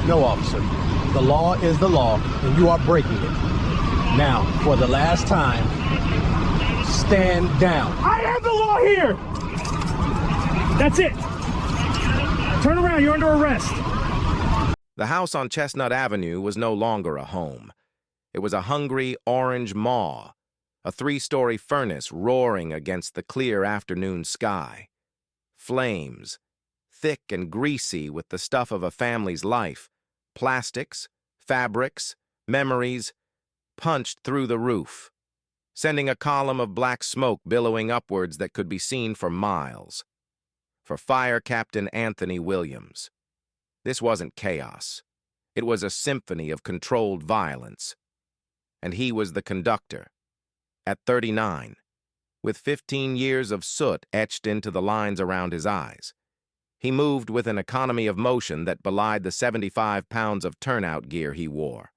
No, officer. The law is the law, and you are breaking it. Now, for the last time, stand down. I am the law here! That's it. Turn around, you're under arrest. The house on Chestnut Avenue was no longer a home. It was a hungry orange maw, a 3-story furnace roaring against the clear afternoon sky. Flames, thick and greasy with the stuff of a family's life, plastics, fabrics, memories, punched through the roof, sending a column of black smoke billowing upwards that could be seen for miles. For Fire Captain Anthony Williams, this wasn't chaos. It was a symphony of controlled violence. And he was the conductor. At 39, with 15 years of soot etched into the lines around his eyes, he moved with an economy of motion that belied the 75 pounds of turnout gear he wore.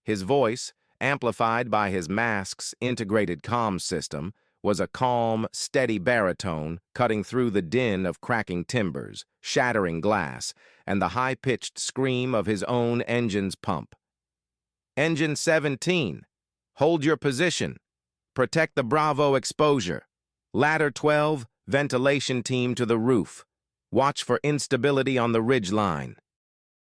His voice, amplified by his mask's integrated comm system, was a calm, steady baritone cutting through the din of cracking timbers, shattering glass, and the high-pitched scream of his own engine's pump. Engine 17, hold your position. Protect the Bravo exposure. Ladder 12, ventilation team to the roof. Watch for instability on the ridge line.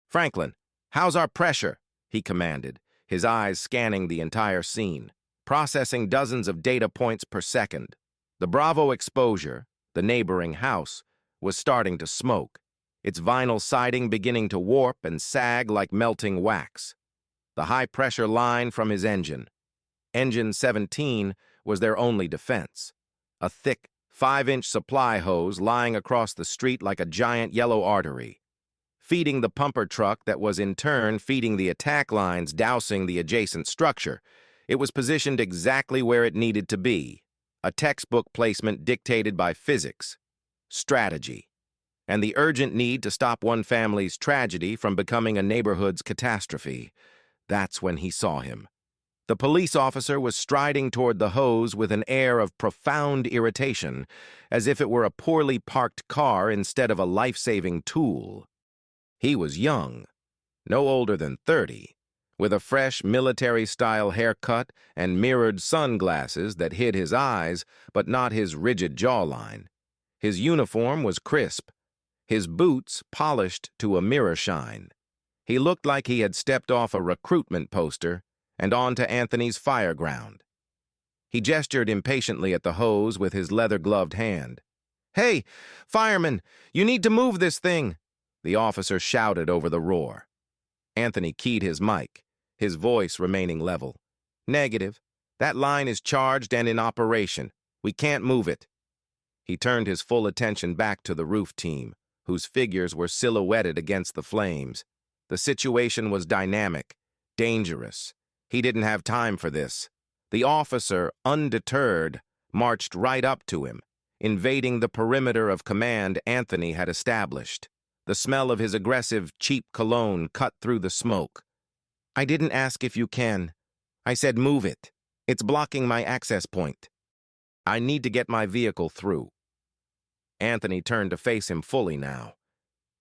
Franklin, how's our pressure? He commanded, his eyes scanning the entire scene, processing dozens of data points per second. The Bravo exposure, the neighboring house, was starting to smoke, its vinyl siding beginning to warp and sag like melting wax. The high-pressure line from his engine. Engine 17 was their only defense, a thick, 5-inch supply hose lying across the street like a giant yellow artery, feeding the pumper truck that was in turn feeding the attack lines dousing the adjacent structure. It was positioned exactly where it needed to be, a textbook placement dictated by physics, strategy, and the urgent need to stop one family's tragedy from becoming a neighborhood's catastrophe. That's when he saw him. The police officer was striding toward the hose with an air of profound irritation, as if it were a poorly parked car instead of a life-saving tool. He was young, no older than 30, with a fresh military-style haircut and mirrored sunglasses that hid his eyes but not his rigid jawline. His uniform was crisp, his boots polished to a mirror shine. He looked like he had stepped off a recruitment poster and onto Anthony's fireground. He gestured impatiently at the hose with his leather-gloved hand. "Hey, fireman, you need to move this thing," the officer shouted over the roar. Anthony keyed his mic, his voice remaining level. "Negative. That line is charged and in operation. We can't move it." He turned his full attention back to the roof team, whose figures were silhouetted against the flames. The situation was dynamic, dangerous. He didn't have time for this. The officer, undeterred, marched right up to him, invading the perimeter of command Anthony had established. The smell of his aggressive, cheap cologne cut through the smoke. "I didn't ask if you can. I said move it. It's blocking my access point. I need to get my vehicle through." Anthony turned to face him fully now.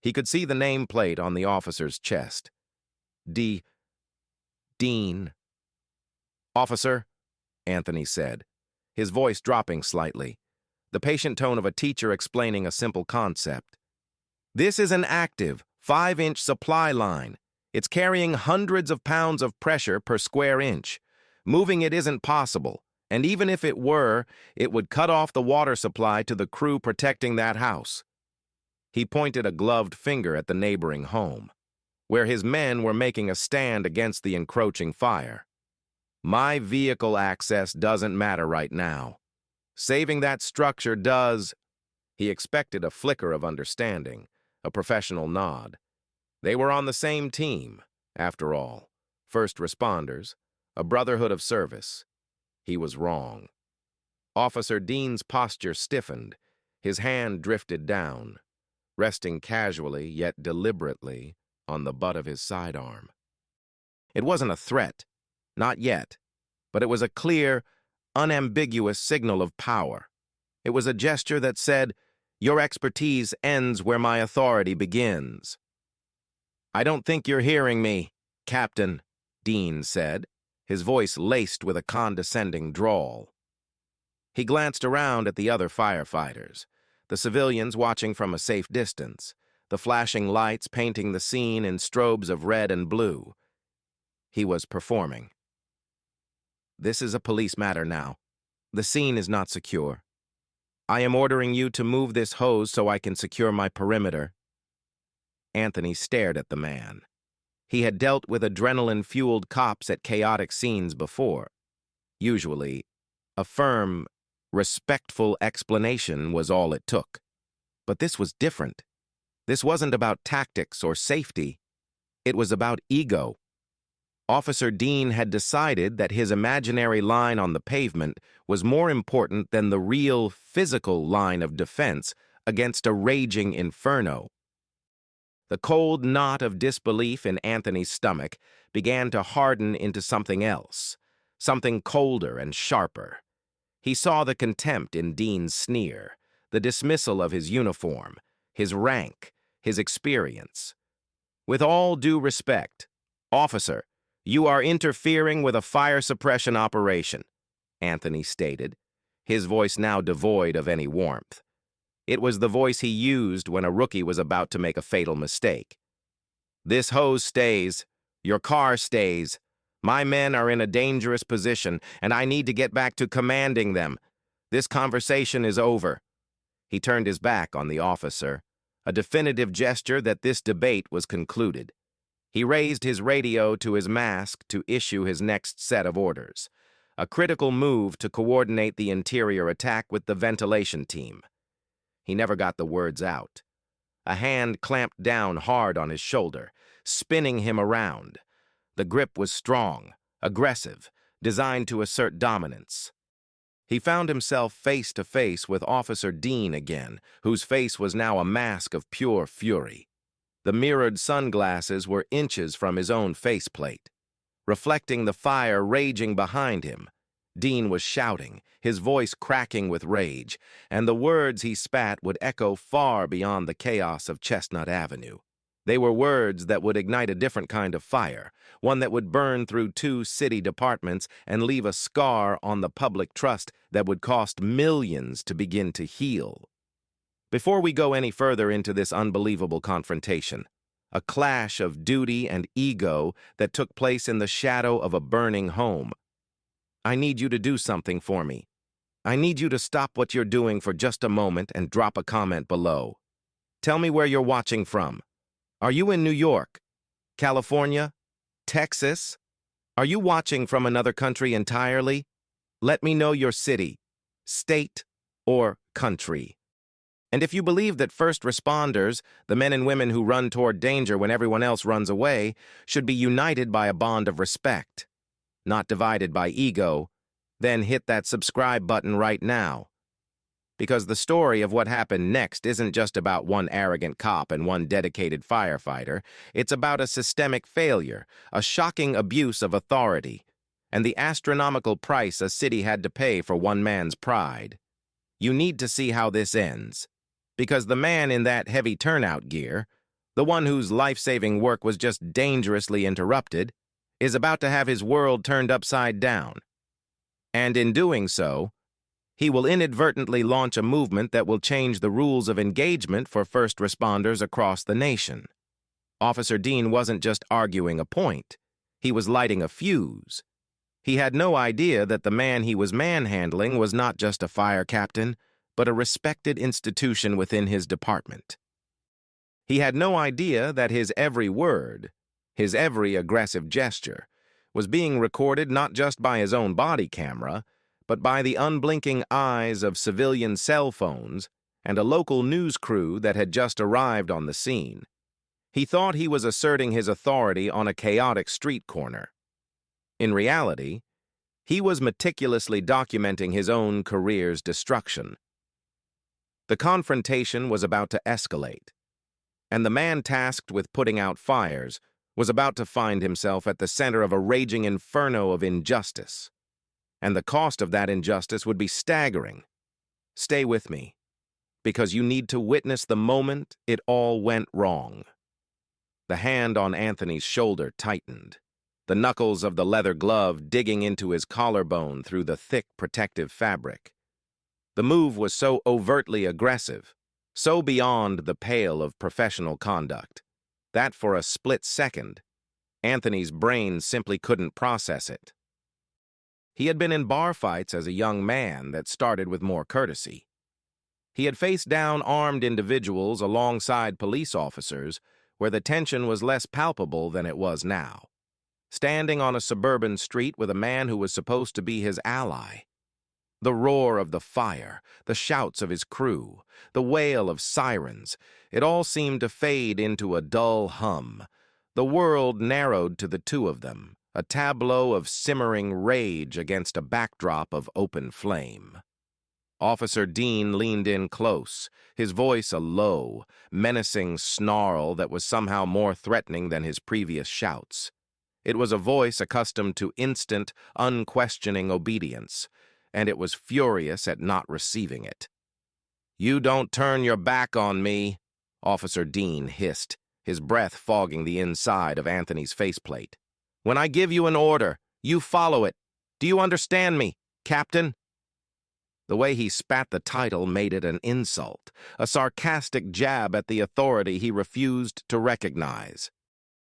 He could see the nameplate on the officer's chest. Dean. "Officer," Anthony said, his voice dropping slightly, the patient tone of a teacher explaining a simple concept. "This is an active, 5-inch supply line. It's carrying hundreds of pounds of pressure per square inch. Moving it isn't possible, and even if it were, it would cut off the water supply to the crew protecting that house." He pointed a gloved finger at the neighboring home, where his men were making a stand against the encroaching fire. "My vehicle access doesn't matter right now. Saving that structure does." He expected a flicker of understanding, a professional nod. They were on the same team, after all. First responders, a brotherhood of service. He was wrong. Officer Dean's posture stiffened, his hand drifted down, resting casually yet deliberately on the butt of his sidearm. It wasn't a threat, not yet, but it was a clear, unambiguous signal of power. It was a gesture that said, "Your expertise ends where my authority begins." "I don't think you're hearing me, Captain," Dean said, his voice laced with a condescending drawl. He glanced around at the other firefighters, the civilians watching from a safe distance, the flashing lights painting the scene in strobes of red and blue. He was performing. "This is a police matter now. The scene is not secure. I am ordering you to move this hose so I can secure my perimeter." Anthony stared at the man. He had dealt with adrenaline-fueled cops at chaotic scenes before. Usually, a firm, respectful explanation was all it took. But this was different. This wasn't about tactics or safety. It was about ego. Officer Dean had decided that his imaginary line on the pavement was more important than the real, physical line of defense against a raging inferno. The cold knot of disbelief in Anthony's stomach began to harden into something else, something colder and sharper. He saw the contempt in Dean's sneer, the dismissal of his uniform, his rank, his experience. "With all due respect, officer, you are interfering with a fire suppression operation," Anthony stated, his voice now devoid of any warmth. It was the voice he used when a rookie was about to make a fatal mistake. "This hose stays. Your car stays. My men are in a dangerous position, and I need to get back to commanding them. This conversation is over." He turned his back on the officer, a definitive gesture that this debate was concluded. He raised his radio to his mask to issue his next set of orders, a critical move to coordinate the interior attack with the ventilation team. He never got the words out. A hand clamped down hard on his shoulder, spinning him around. The grip was strong, aggressive, designed to assert dominance. He found himself face to face with Officer Dean again, whose face was now a mask of pure fury. The mirrored sunglasses were inches from his own faceplate. Reflecting the fire raging behind him, Dean was shouting, his voice cracking with rage, and the words he spat would echo far beyond the chaos of Chestnut Avenue. They were words that would ignite a different kind of fire, one that would burn through 2 city departments and leave a scar on the public trust that would cost millions to begin to heal. Before we go any further into this unbelievable confrontation, a clash of duty and ego that took place in the shadow of a burning home, I need you to do something for me. I need you to stop what you're doing for just a moment and drop a comment below. Tell me where you're watching from. Are you in New York, California, Texas? Are you watching from another country entirely? Let me know your city, state, or country. And if you believe that first responders, the men and women who run toward danger when everyone else runs away, should be united by a bond of respect, not divided by ego, then hit that subscribe button right now. Because the story of what happened next isn't just about one arrogant cop and one dedicated firefighter. It's about a systemic failure, a shocking abuse of authority, and the astronomical price a city had to pay for one man's pride. You need to see how this ends, because the man in that heavy turnout gear, the one whose life-saving work was just dangerously interrupted, is about to have his world turned upside down. And in doing so, he will inadvertently launch a movement that will change the rules of engagement for first responders across the nation. Officer Dean wasn't just arguing a point. He was lighting a fuse. He had no idea that the man he was manhandling was not just a fire captain, but a respected institution within his department. He had no idea that his every word, his every aggressive gesture, was being recorded not just by his own body camera, but by the unblinking eyes of civilian cell phones and a local news crew that had just arrived on the scene. He thought he was asserting his authority on a chaotic street corner. In reality, he was meticulously documenting his own career's destruction. The confrontation was about to escalate, and the man tasked with putting out fires was about to find himself at the center of a raging inferno of injustice. And the cost of that injustice would be staggering. Stay with me, because you need to witness the moment it all went wrong. The hand on Anthony's shoulder tightened, the knuckles of the leather glove digging into his collarbone through the thick protective fabric. The move was so overtly aggressive, so beyond the pale of professional conduct, that for a split second, Anthony's brain simply couldn't process it. He had been in bar fights as a young man that started with more courtesy. He had faced down armed individuals alongside police officers where the tension was less palpable than it was now. Standing on a suburban street with a man who was supposed to be his ally. The roar of the fire, the shouts of his crew, the wail of sirens, it all seemed to fade into a dull hum. The world narrowed to the two of them, a tableau of simmering rage against a backdrop of open flame. Officer Dean leaned in close, his voice a low, menacing snarl that was somehow more threatening than his previous shouts. It was a voice accustomed to instant, unquestioning obedience, and it was furious at not receiving it. "You don't turn your back on me," Officer Dean hissed, his breath fogging the inside of Anthony's faceplate. "When I give you an order, you follow it. Do you understand me, Captain?" The way he spat the title made it an insult, a sarcastic jab at the authority he refused to recognize.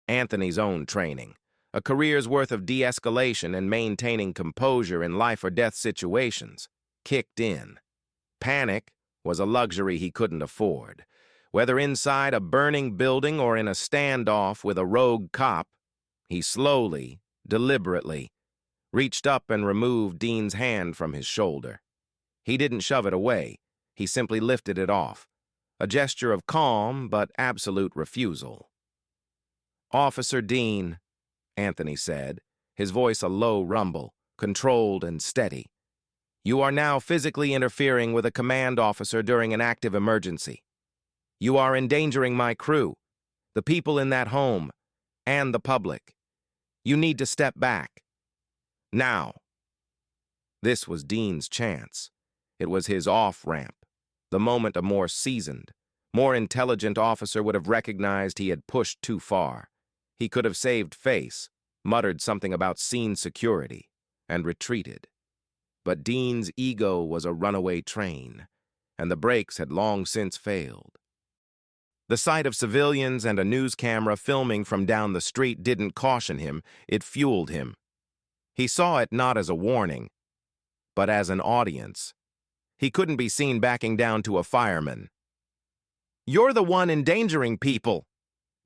Anthony's own training, a career's worth of de-escalation and maintaining composure in life-or-death situations, kicked in. Panic was a luxury he couldn't afford. Whether inside a burning building or in a standoff with a rogue cop, he slowly, deliberately, reached up and removed Dean's hand from his shoulder. He didn't shove it away, he simply lifted it off, a gesture of calm but absolute refusal. "Officer Dean," Anthony said, his voice a low rumble, controlled and steady. "You are now physically interfering with a command officer during an active emergency. You are endangering my crew, the people in that home, and the public. You need to step back. Now." This was Dean's chance. It was his off-ramp, the moment a more seasoned, more intelligent officer would have recognized he had pushed too far. He could have saved face, muttered something about scene security, and retreated. But Dean's ego was a runaway train, and the brakes had long since failed. The sight of civilians and a news camera filming from down the street didn't caution him, it fueled him. He saw it not as a warning, but as an audience. He couldn't be seen backing down to a fireman. "You're the one endangering people."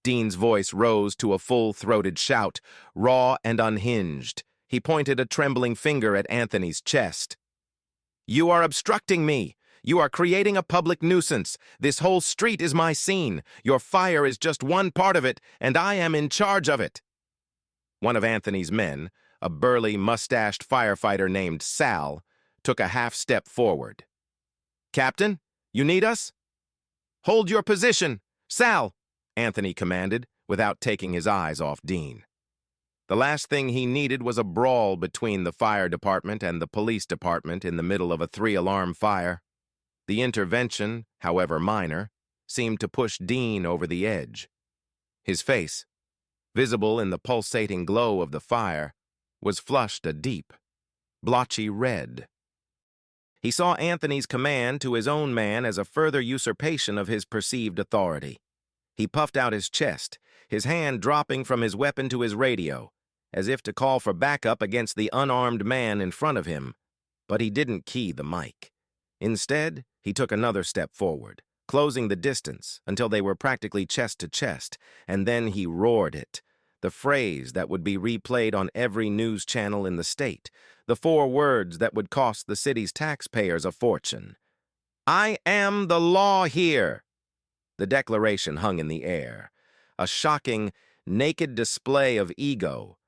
Dean's voice rose to a full-throated shout, raw and unhinged. He pointed a trembling finger at Anthony's chest. "You are obstructing me. You are creating a public nuisance. This whole street is my scene. Your fire is just one part of it, and I am in charge of it." One of Anthony's men, a burly, mustached firefighter named Sal, took a half-step forward. "Captain, you need us?" "Hold your position! Sal!" Anthony commanded, without taking his eyes off Dean. The last thing he needed was a brawl between the fire department and the police department in the middle of a 3-alarm fire. The intervention, however minor, seemed to push Dean over the edge. His face, visible in the pulsating glow of the fire, was flushed a deep, blotchy red. He saw Anthony's command to his own man as a further usurpation of his perceived authority. He puffed out his chest, his hand dropping from his weapon to his radio, as if to call for backup against the unarmed man in front of him. But he didn't key the mic. Instead, he took another step forward, closing the distance until they were practically chest to chest, and then he roared it, the phrase that would be replayed on every news channel in the state, the 4 words that would cost the city's taxpayers a fortune. "I am the law here." The declaration hung in the air, a shocking, naked display of ego.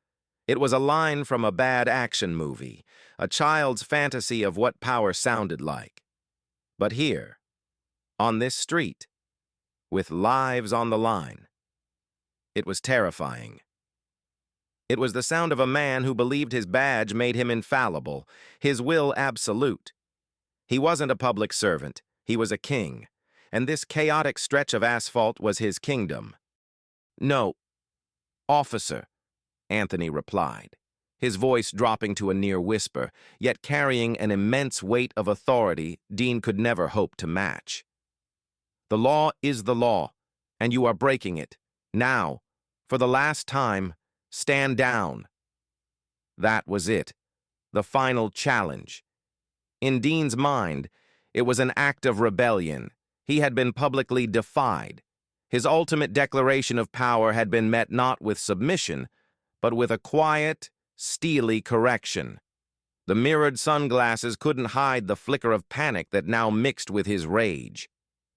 It was a line from a bad action movie, a child's fantasy of what power sounded like. But here, on this street, with lives on the line, it was terrifying. It was the sound of a man who believed his badge made him infallible, his will absolute. He wasn't a public servant, he was a king, and this chaotic stretch of asphalt was his kingdom. No, officer, Anthony replied, his voice dropping to a near whisper, yet carrying an immense weight of authority Dean could never hope to match. The law is the law, and you are breaking it. Now, for the last time, stand down. That was it, the final challenge. In Dean's mind, it was an act of rebellion. He had been publicly defied. His ultimate declaration of power had been met not with submission, but with a quiet, steely correction. The mirrored sunglasses couldn't hide the flicker of panic that now mixed with his rage.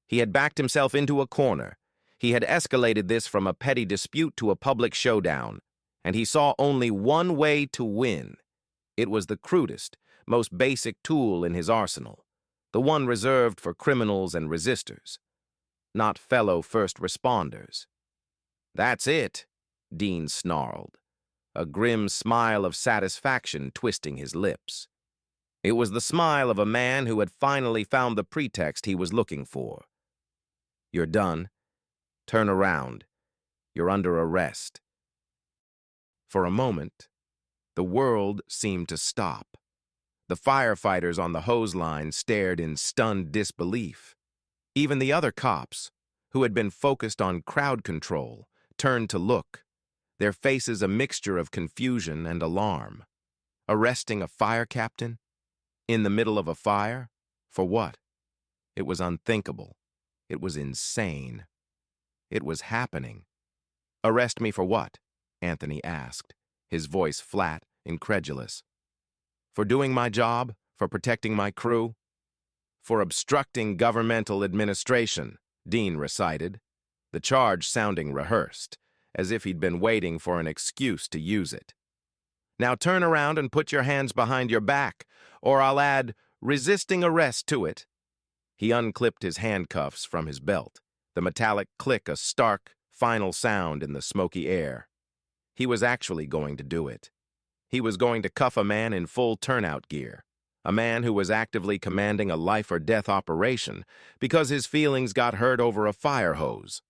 He had backed himself into a corner. He had escalated this from a petty dispute to a public showdown, and he saw only one way to win. It was the crudest, most basic tool in his arsenal, the one reserved for criminals and resistors, not fellow first responders. That's it, Dean snarled, a grim smile of satisfaction twisting his lips. It was the smile of a man who had finally found the pretext he was looking for. You're done. Turn around. You're under arrest. For a moment, the world seemed to stop. The firefighters on the hose line stared in stunned disbelief. Even the other cops, who had been focused on crowd control, turned to look, their faces a mixture of confusion and alarm. Arresting a fire captain? In the middle of a fire? For what? It was unthinkable. It was insane. It was happening. Arrest me for what? Anthony asked, his voice flat, incredulous. For doing my job? For protecting my crew? For obstructing governmental administration, Dean recited, the charge sounding rehearsed, as if he'd been waiting for an excuse to use it. Now turn around and put your hands behind your back, or I'll add resisting arrest to it. He unclipped his handcuffs from his belt, the metallic click a stark, final sound in the smoky air. He was actually going to do it. He was going to cuff a man in full turnout gear, a man who was actively commanding a life-or-death operation because his feelings got hurt over a fire hose.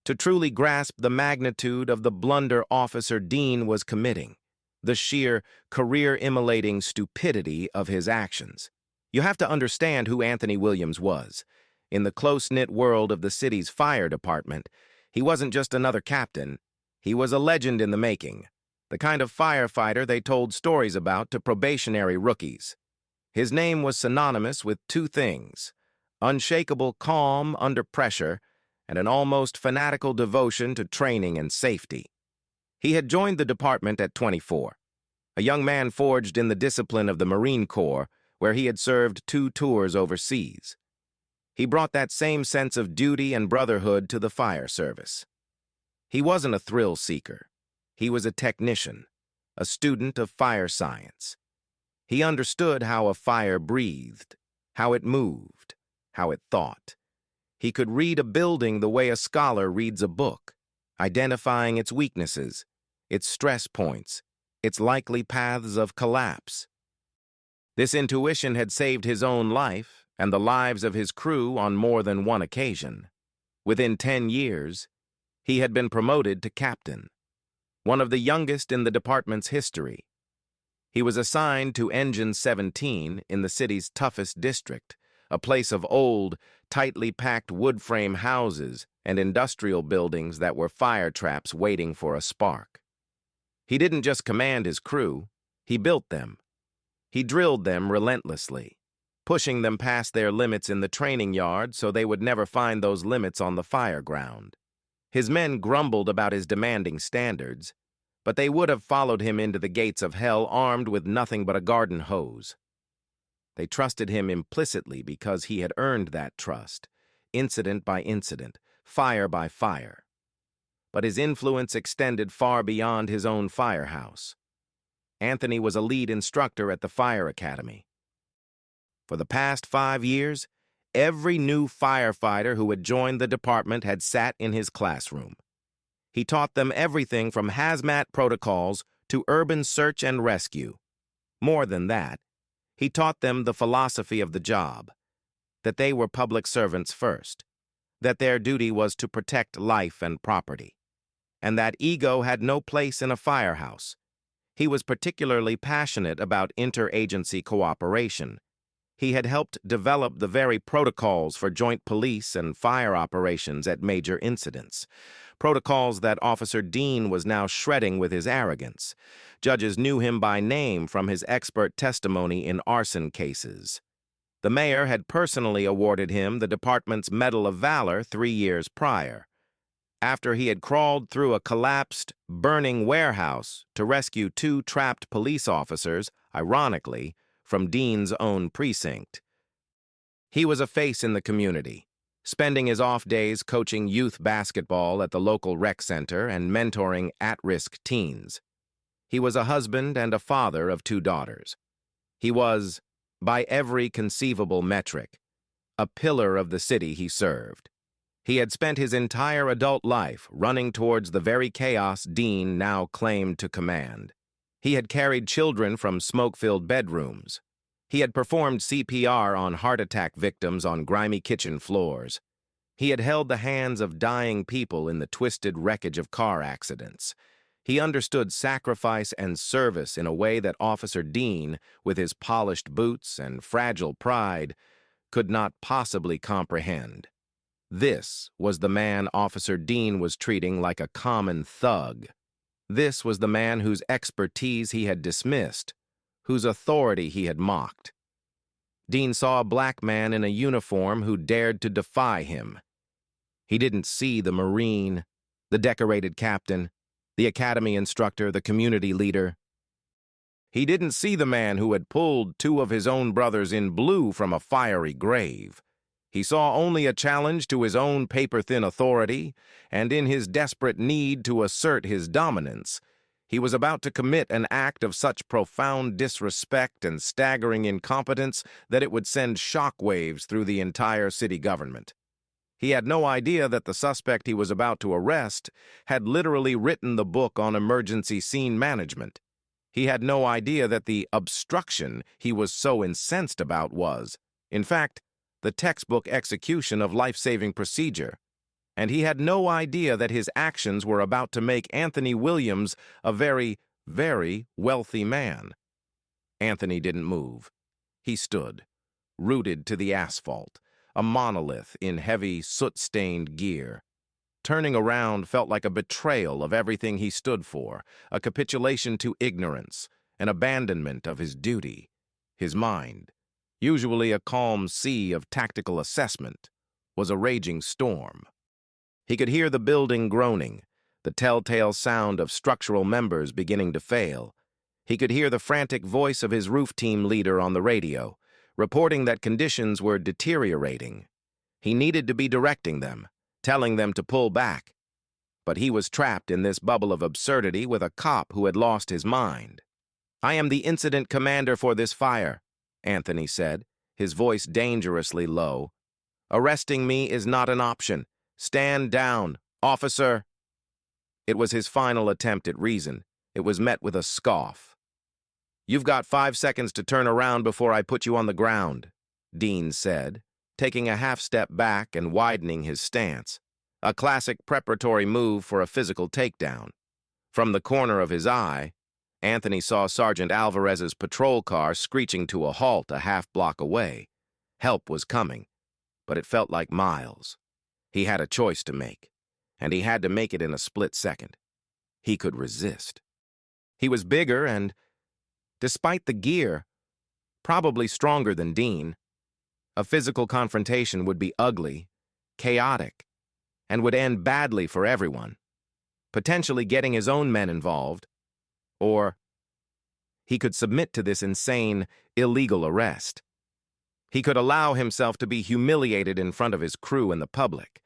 To truly grasp the magnitude of the blunder Officer Dean was committing, the sheer, career-immolating stupidity of his actions, you have to understand who Anthony Williams was. In the close-knit world of the city's fire department, he wasn't just another captain. He was a legend in the making, the kind of firefighter they told stories about to probationary rookies. His name was synonymous with two things: unshakable calm under pressure and an almost fanatical devotion to training and safety. He had joined the department at 24, a young man forged in the discipline of the Marine Corps, where he had served 2 tours overseas. He brought that same sense of duty and brotherhood to the fire service. He wasn't a thrill seeker. He was a technician, a student of fire science. He understood how a fire breathed, how it moved, how it thought. He could read a building the way a scholar reads a book, identifying its weaknesses, its stress points, its likely paths of collapse. This intuition had saved his own life and the lives of his crew on more than one occasion. Within 10 years, he had been promoted to captain, one of the youngest in the department's history. He was assigned to Engine 17 in the city's toughest district, a place of old, tightly packed wood frame houses and industrial buildings that were fire traps waiting for a spark. He didn't just command his crew, he built them. He drilled them relentlessly, pushing them past their limits in the training yard so they would never find those limits on the fire ground. His men grumbled about his demanding standards, but they would have followed him into the gates of hell armed with nothing but a garden hose. They trusted him implicitly because he had earned that trust, incident by incident, fire by fire. But his influence extended far beyond his own firehouse. Anthony was a lead instructor at the fire academy. For the past 5 years, every new firefighter who had joined the department had sat in his classroom. He taught them everything from hazmat protocols to urban search and rescue. More than that, he taught them the philosophy of the job, that they were public servants first, that their duty was to protect life and property. and that ego had no place in a firehouse. He was particularly passionate about interagency cooperation. He had helped develop the very protocols for joint police and fire operations at major incidents, protocols that Officer Dean was now shredding with his arrogance. Judges knew him by name from his expert testimony in arson cases. The mayor had personally awarded him the department's Medal of Valor 3 years prior, after he had crawled through a collapsed, burning warehouse to rescue 2 trapped police officers, ironically, from Dean's own precinct. He was a face in the community, spending his off days coaching youth basketball at the local rec center and mentoring at-risk teens. He was a husband and a father of 2 daughters. He was, by every conceivable metric, a pillar of the city he served. He had spent his entire adult life running towards the very chaos Dean now claimed to command. He had carried children from smoke-filled bedrooms. He had performed CPR on heart attack victims on grimy kitchen floors. He had held the hands of dying people in the twisted wreckage of car accidents. He understood sacrifice and service in a way that Officer Dean, with his polished boots and fragile pride, could not possibly comprehend. This was the man Officer Dean was treating like a common thug. This was the man whose expertise he had dismissed, whose authority he had mocked. Dean saw a black man in a uniform who dared to defy him. He didn't see the Marine, the decorated captain, the academy instructor, the community leader. He didn't see the man who had pulled 2 of his own brothers in blue from a fiery grave. He saw only a challenge to his own paper-thin authority, and in his desperate need to assert his dominance, he was about to commit an act of such profound disrespect and staggering incompetence that it would send shockwaves through the entire city government. He had no idea that the suspect he was about to arrest had literally written the book on emergency scene management. He had no idea that the obstruction he was so incensed about was, in fact, the textbook execution of life-saving procedure. And he had no idea that his actions were about to make Anthony Williams a very, very wealthy man. Anthony didn't move. He stood, rooted to the asphalt, a monolith in heavy, soot-stained gear. Turning around felt like a betrayal of everything he stood for, a capitulation to ignorance, an abandonment of his duty. His mind, usually a calm sea of tactical assessment, was a raging storm. He could hear the building groaning, the telltale sound of structural members beginning to fail. He could hear the frantic voice of his roof team leader on the radio, reporting that conditions were deteriorating. He needed to be directing them, telling them to pull back. But he was trapped in this bubble of absurdity with a cop who had lost his mind. "I am the incident commander for this fire," Anthony said, his voice dangerously low. "Arresting me is not an option. Stand down, officer." It was his final attempt at reason. It was met with a scoff. "You've got 5 seconds to turn around before I put you on the ground," Dean said, taking a half-step back and widening his stance, a classic preparatory move for a physical takedown. From the corner of his eye, Anthony saw Sergeant Alvarez's patrol car screeching to a halt a half-block away. Help was coming, but it felt like miles. He had a choice to make, and he had to make it in a split second. He could resist. He was bigger and, despite the gear, probably stronger than Dean. A physical confrontation would be ugly, chaotic, and would end badly for everyone, potentially getting his own men involved. Or he could submit to this insane, illegal arrest. He could allow himself to be humiliated in front of his crew and the public.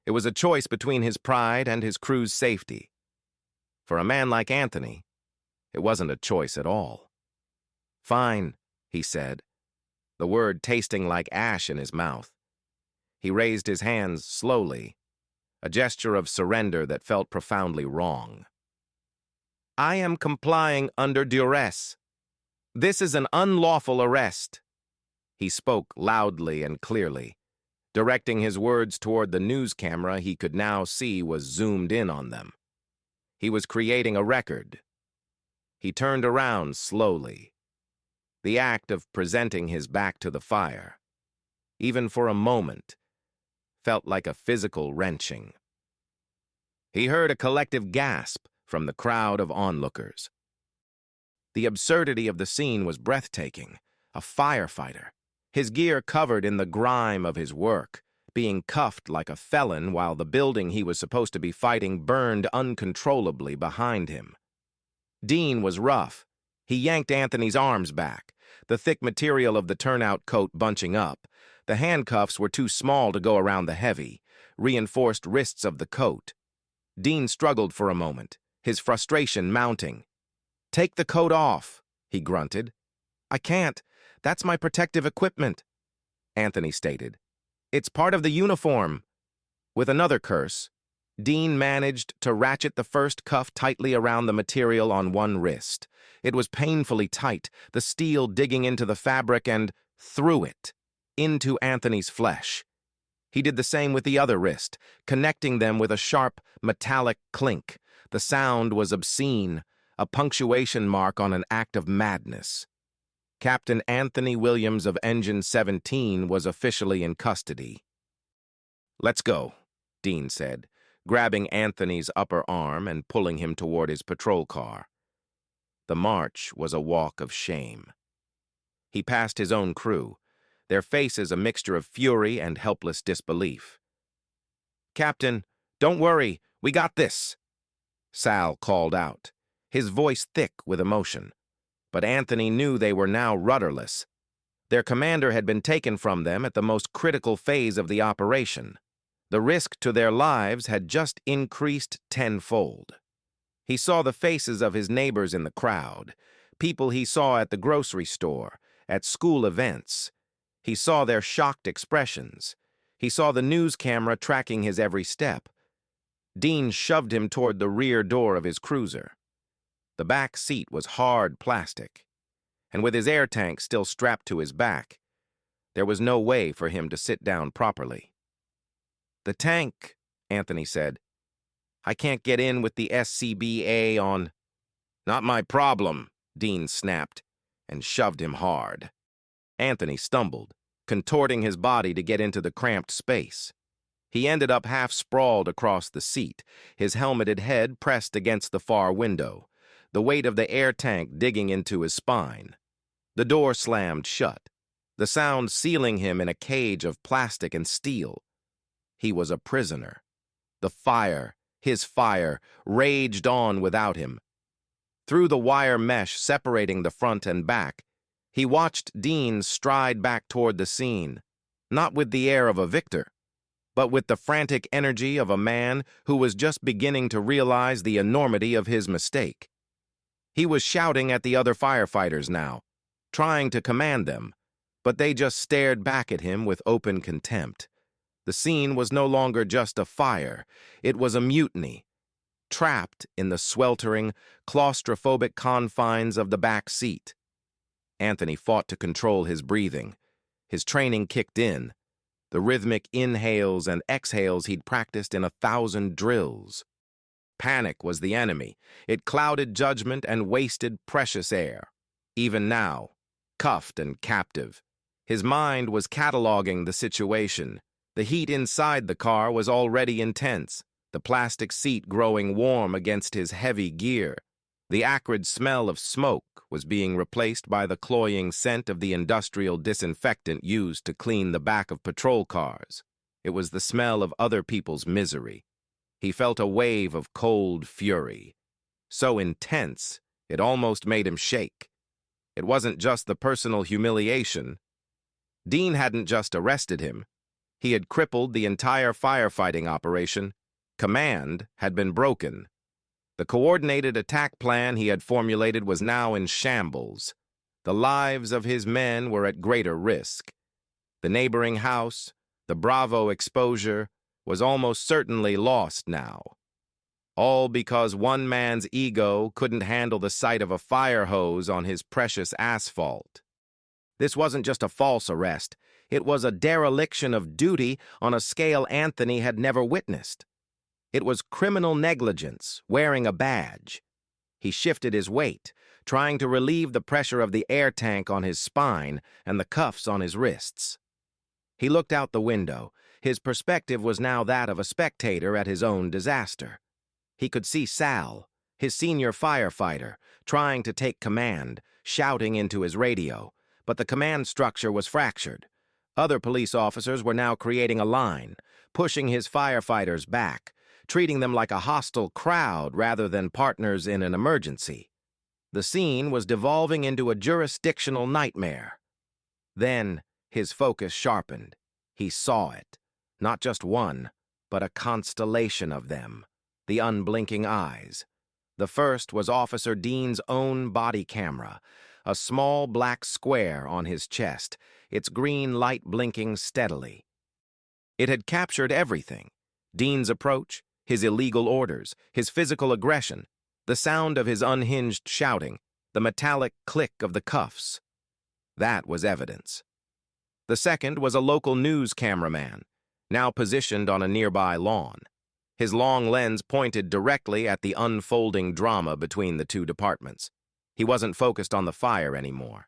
It was a choice between his pride and his crew's safety. For a man like Anthony, it wasn't a choice at all. "Fine," he said, the word tasting like ash in his mouth. He raised his hands slowly, a gesture of surrender that felt profoundly wrong. "I am complying under duress. This is an unlawful arrest." He spoke loudly and clearly, directing his words toward the news camera he could now see was zoomed in on them. He was creating a record. He turned around slowly. The act of presenting his back to the fire, even for a moment, felt like a physical wrenching. He heard a collective gasp from the crowd of onlookers. The absurdity of the scene was breathtaking. A firefighter, his gear covered in the grime of his work, being cuffed like a felon while the building he was supposed to be fighting burned uncontrollably behind him. Dean was rough. He yanked Anthony's arms back, the thick material of the turnout coat bunching up. The handcuffs were too small to go around the heavy, reinforced wrists of the coat. Dean struggled for a moment, his frustration mounting. "Take the coat off," he grunted. "I can't. That's my protective equipment," Anthony stated. "It's part of the uniform." With another curse, Dean managed to ratchet the first cuff tightly around the material on one wrist. It was painfully tight, the steel digging into the fabric and through it, into Anthony's flesh. He did the same with the other wrist, connecting them with a sharp, metallic clink. The sound was obscene, a punctuation mark on an act of madness. Captain Anthony Williams of Engine 17 was officially in custody. "Let's go," Dean said, grabbing Anthony's upper arm and pulling him toward his patrol car. The march was a walk of shame. He passed his own crew, their faces a mixture of fury and helpless disbelief. "Captain, don't worry, we got this," Sal called out, his voice thick with emotion. But Anthony knew they were now rudderless. Their commander had been taken from them at the most critical phase of the operation. The risk to their lives had just increased tenfold. He saw the faces of his neighbors in the crowd, people he saw at the grocery store, at school events. He saw their shocked expressions. He saw the news camera tracking his every step. Dean shoved him toward the rear door of his cruiser. The back seat was hard plastic, and with his air tank still strapped to his back, there was no way for him to sit down properly. "The tank," Anthony said. "I can't get in with the SCBA on—" "Not my problem," Dean snapped, and shoved him hard. Anthony stumbled, contorting his body to get into the cramped space. He ended up half sprawled across the seat, his helmeted head pressed against the far window, the weight of the air tank digging into his spine. The door slammed shut, the sound sealing him in a cage of plastic and steel. He was a prisoner. The fire, his fire, raged on without him. Through the wire mesh separating the front and back, he watched Dean stride back toward the scene, not with the air of a victor, but with the frantic energy of a man who was just beginning to realize the enormity of his mistake. He was shouting at the other firefighters now, trying to command them, but they just stared back at him with open contempt. The scene was no longer just a fire, it was a mutiny, trapped in the sweltering, claustrophobic confines of the back seat. Anthony fought to control his breathing. His training kicked in, the rhythmic inhales and exhales he'd practiced in 1,000 drills. Panic was the enemy. It clouded judgment and wasted precious air. Even now, cuffed and captive, his mind was cataloging the situation. The heat inside the car was already intense, the plastic seat growing warm against his heavy gear. The acrid smell of smoke was being replaced by the cloying scent of the industrial disinfectant used to clean the back of patrol cars. It was the smell of other people's misery. He felt a wave of cold fury, so intense it almost made him shake. It wasn't just the personal humiliation. Dean hadn't just arrested him. He had crippled the entire firefighting operation. Command had been broken. The coordinated attack plan he had formulated was now in shambles. The lives of his men were at greater risk. The neighboring house, the Bravo exposure, was almost certainly lost now. All because one man's ego couldn't handle the sight of a fire hose on his precious asphalt. This wasn't just a false arrest. It was a dereliction of duty on a scale Anthony had never witnessed. It was criminal negligence, wearing a badge. He shifted his weight, trying to relieve the pressure of the air tank on his spine and the cuffs on his wrists. He looked out the window. His perspective was now that of a spectator at his own disaster. He could see Sal, his senior firefighter, trying to take command, shouting into his radio, but the command structure was fractured. Other police officers were now creating a line, pushing his firefighters back, treating them like a hostile crowd rather than partners in an emergency. The scene was devolving into a jurisdictional nightmare. Then his focus sharpened. He saw it. Not just one, but a constellation of them. The unblinking eyes. The first was Officer Dean's own body camera, a small black square on his chest, its green light blinking steadily. It had captured everything: Dean's approach, his illegal orders, his physical aggression, the sound of his unhinged shouting, the metallic click of the cuffs. That was evidence. The second was a local news cameraman, now positioned on a nearby lawn. His long lens pointed directly at the unfolding drama between the two departments. He wasn't focused on the fire anymore.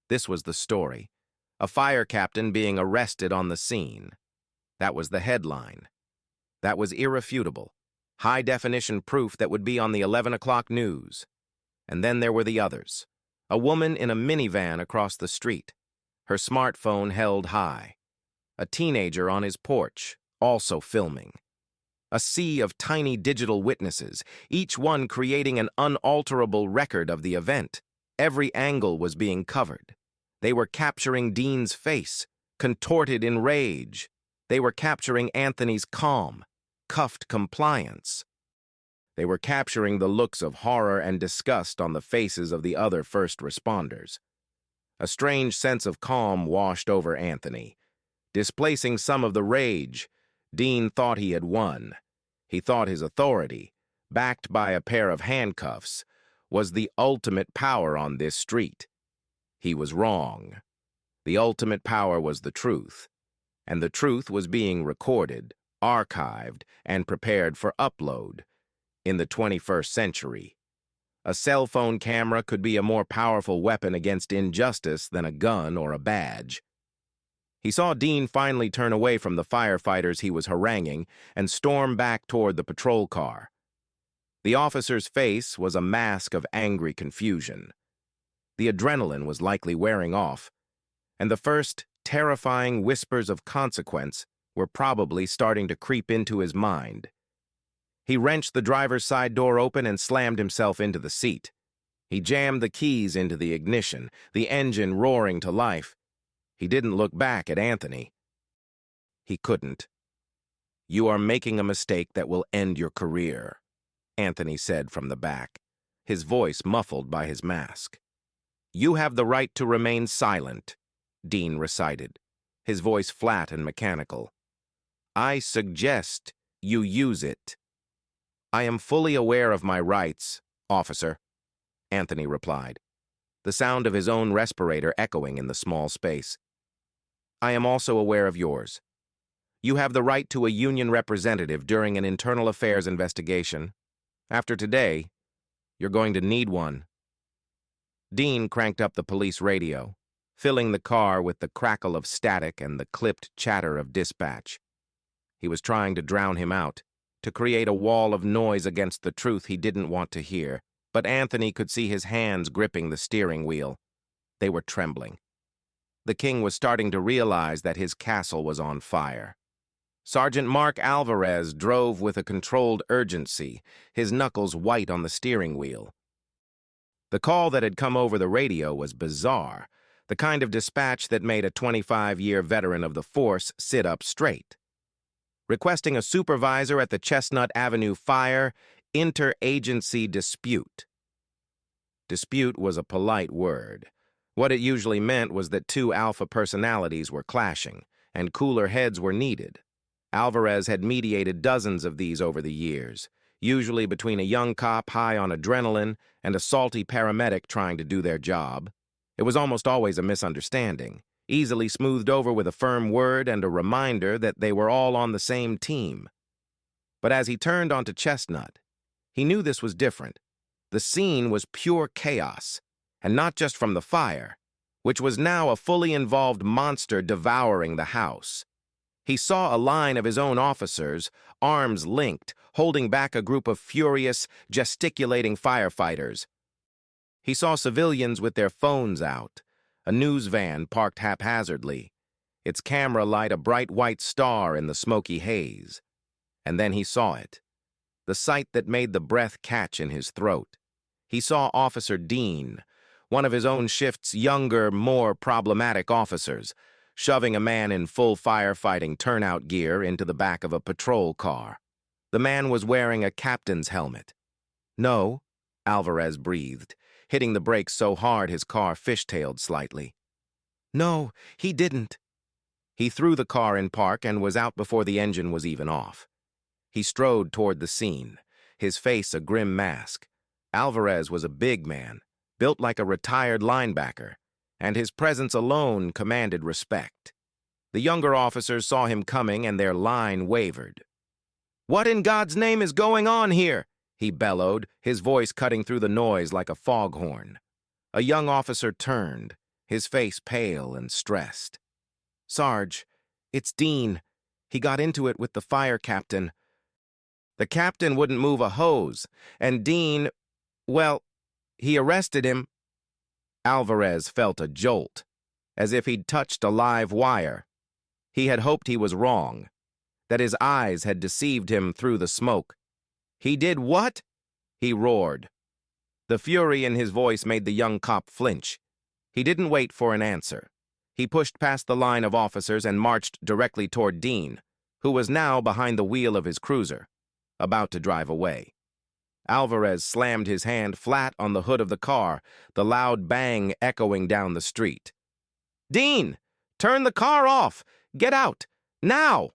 This was the story: a fire captain being arrested on the scene. That was the headline. That was irrefutable, high-definition proof that would be on the 11 o'clock news. And then there were the others. A woman in a minivan across the street, her smartphone held high. A teenager on his porch, also filming. A sea of tiny digital witnesses, each one creating an unalterable record of the event. Every angle was being covered. They were capturing Dean's face, contorted in rage. They were capturing Anthony's calm, cuffed compliance. They were capturing the looks of horror and disgust on the faces of the other first responders. A strange sense of calm washed over Anthony. Displacing some of the rage, Dean thought he had won. He thought his authority, backed by a pair of handcuffs, was the ultimate power on this street. He was wrong. The ultimate power was the truth, and the truth was being recorded, archived, and prepared for upload. In the 21st century, a cell phone camera could be a more powerful weapon against injustice than a gun or a badge. He saw Dean finally turn away from the firefighters he was haranguing and storm back toward the patrol car. The officer's face was a mask of angry confusion. The adrenaline was likely wearing off, and the first terrifying whispers of consequence were probably starting to creep into his mind. He wrenched the driver's side door open and slammed himself into the seat. He jammed the keys into the ignition, the engine roaring to life. He didn't look back at Anthony. He couldn't. "You are making a mistake that will end your career," Anthony said from the back, his voice muffled by his mask. "You have the right to remain silent," Dean recited, his voice flat and mechanical. "I suggest you use it." "I am fully aware of my rights, officer," Anthony replied, the sound of his own respirator echoing in the small space. "I am also aware of yours. You have the right to a union representative during an internal affairs investigation. After today, you're going to need one." Dean cranked up the police radio, filling the car with the crackle of static and the clipped chatter of dispatch. He was trying to drown him out, to create a wall of noise against the truth he didn't want to hear, but Anthony could see his hands gripping the steering wheel. They were trembling. The king was starting to realize that his castle was on fire. Sergeant Mark Alvarez drove with a controlled urgency, his knuckles white on the steering wheel. The call that had come over the radio was bizarre, the kind of dispatch that made a 25-year veteran of the force sit up straight. Requesting a supervisor at the Chestnut Avenue fire interagency dispute. Dispute was a polite word. What it usually meant was that two alpha personalities were clashing, and cooler heads were needed. Alvarez had mediated dozens of these over the years, usually between a young cop high on adrenaline and a salty paramedic trying to do their job. It was almost always a misunderstanding, easily smoothed over with a firm word and a reminder that they were all on the same team. But as he turned onto Chestnut, he knew this was different. The scene was pure chaos, and not just from the fire, which was now a fully involved monster devouring the house. He saw a line of his own officers, arms linked, holding back a group of furious, gesticulating firefighters. He saw civilians with their phones out, a news van parked haphazardly, its camera light a bright white star in the smoky haze. And then he saw it, the sight that made the breath catch in his throat. He saw Officer Dean, one of his own shift's younger, more problematic officers, shoving a man in full firefighting turnout gear into the back of a patrol car. The man was wearing a captain's helmet. "No," Alvarez breathed, hitting the brakes so hard his car fishtailed slightly. "No, he didn't." He threw the car in park and was out before the engine was even off. He strode toward the scene, his face a grim mask. Alvarez was a big man, built like a retired linebacker, and his presence alone commanded respect. The younger officers saw him coming and their line wavered. "What in God's name is going on here?" he bellowed, his voice cutting through the noise like a foghorn. A young officer turned, his face pale and stressed. "Sarge, it's Dean. He got into it with the fire captain." The captain wouldn't move a hose, and Dean, well, he arrested him. Alvarez felt a jolt, as if he'd touched a live wire. He had hoped he was wrong, that his eyes had deceived him through the smoke. "He did what?" he roared. The fury in his voice made the young cop flinch. He didn't wait for an answer. He pushed past the line of officers and marched directly toward Dean, who was now behind the wheel of his cruiser, about to drive away. Alvarez slammed his hand flat on the hood of the car, the loud bang echoing down the street. "Dean, turn the car off! Get out! Now!"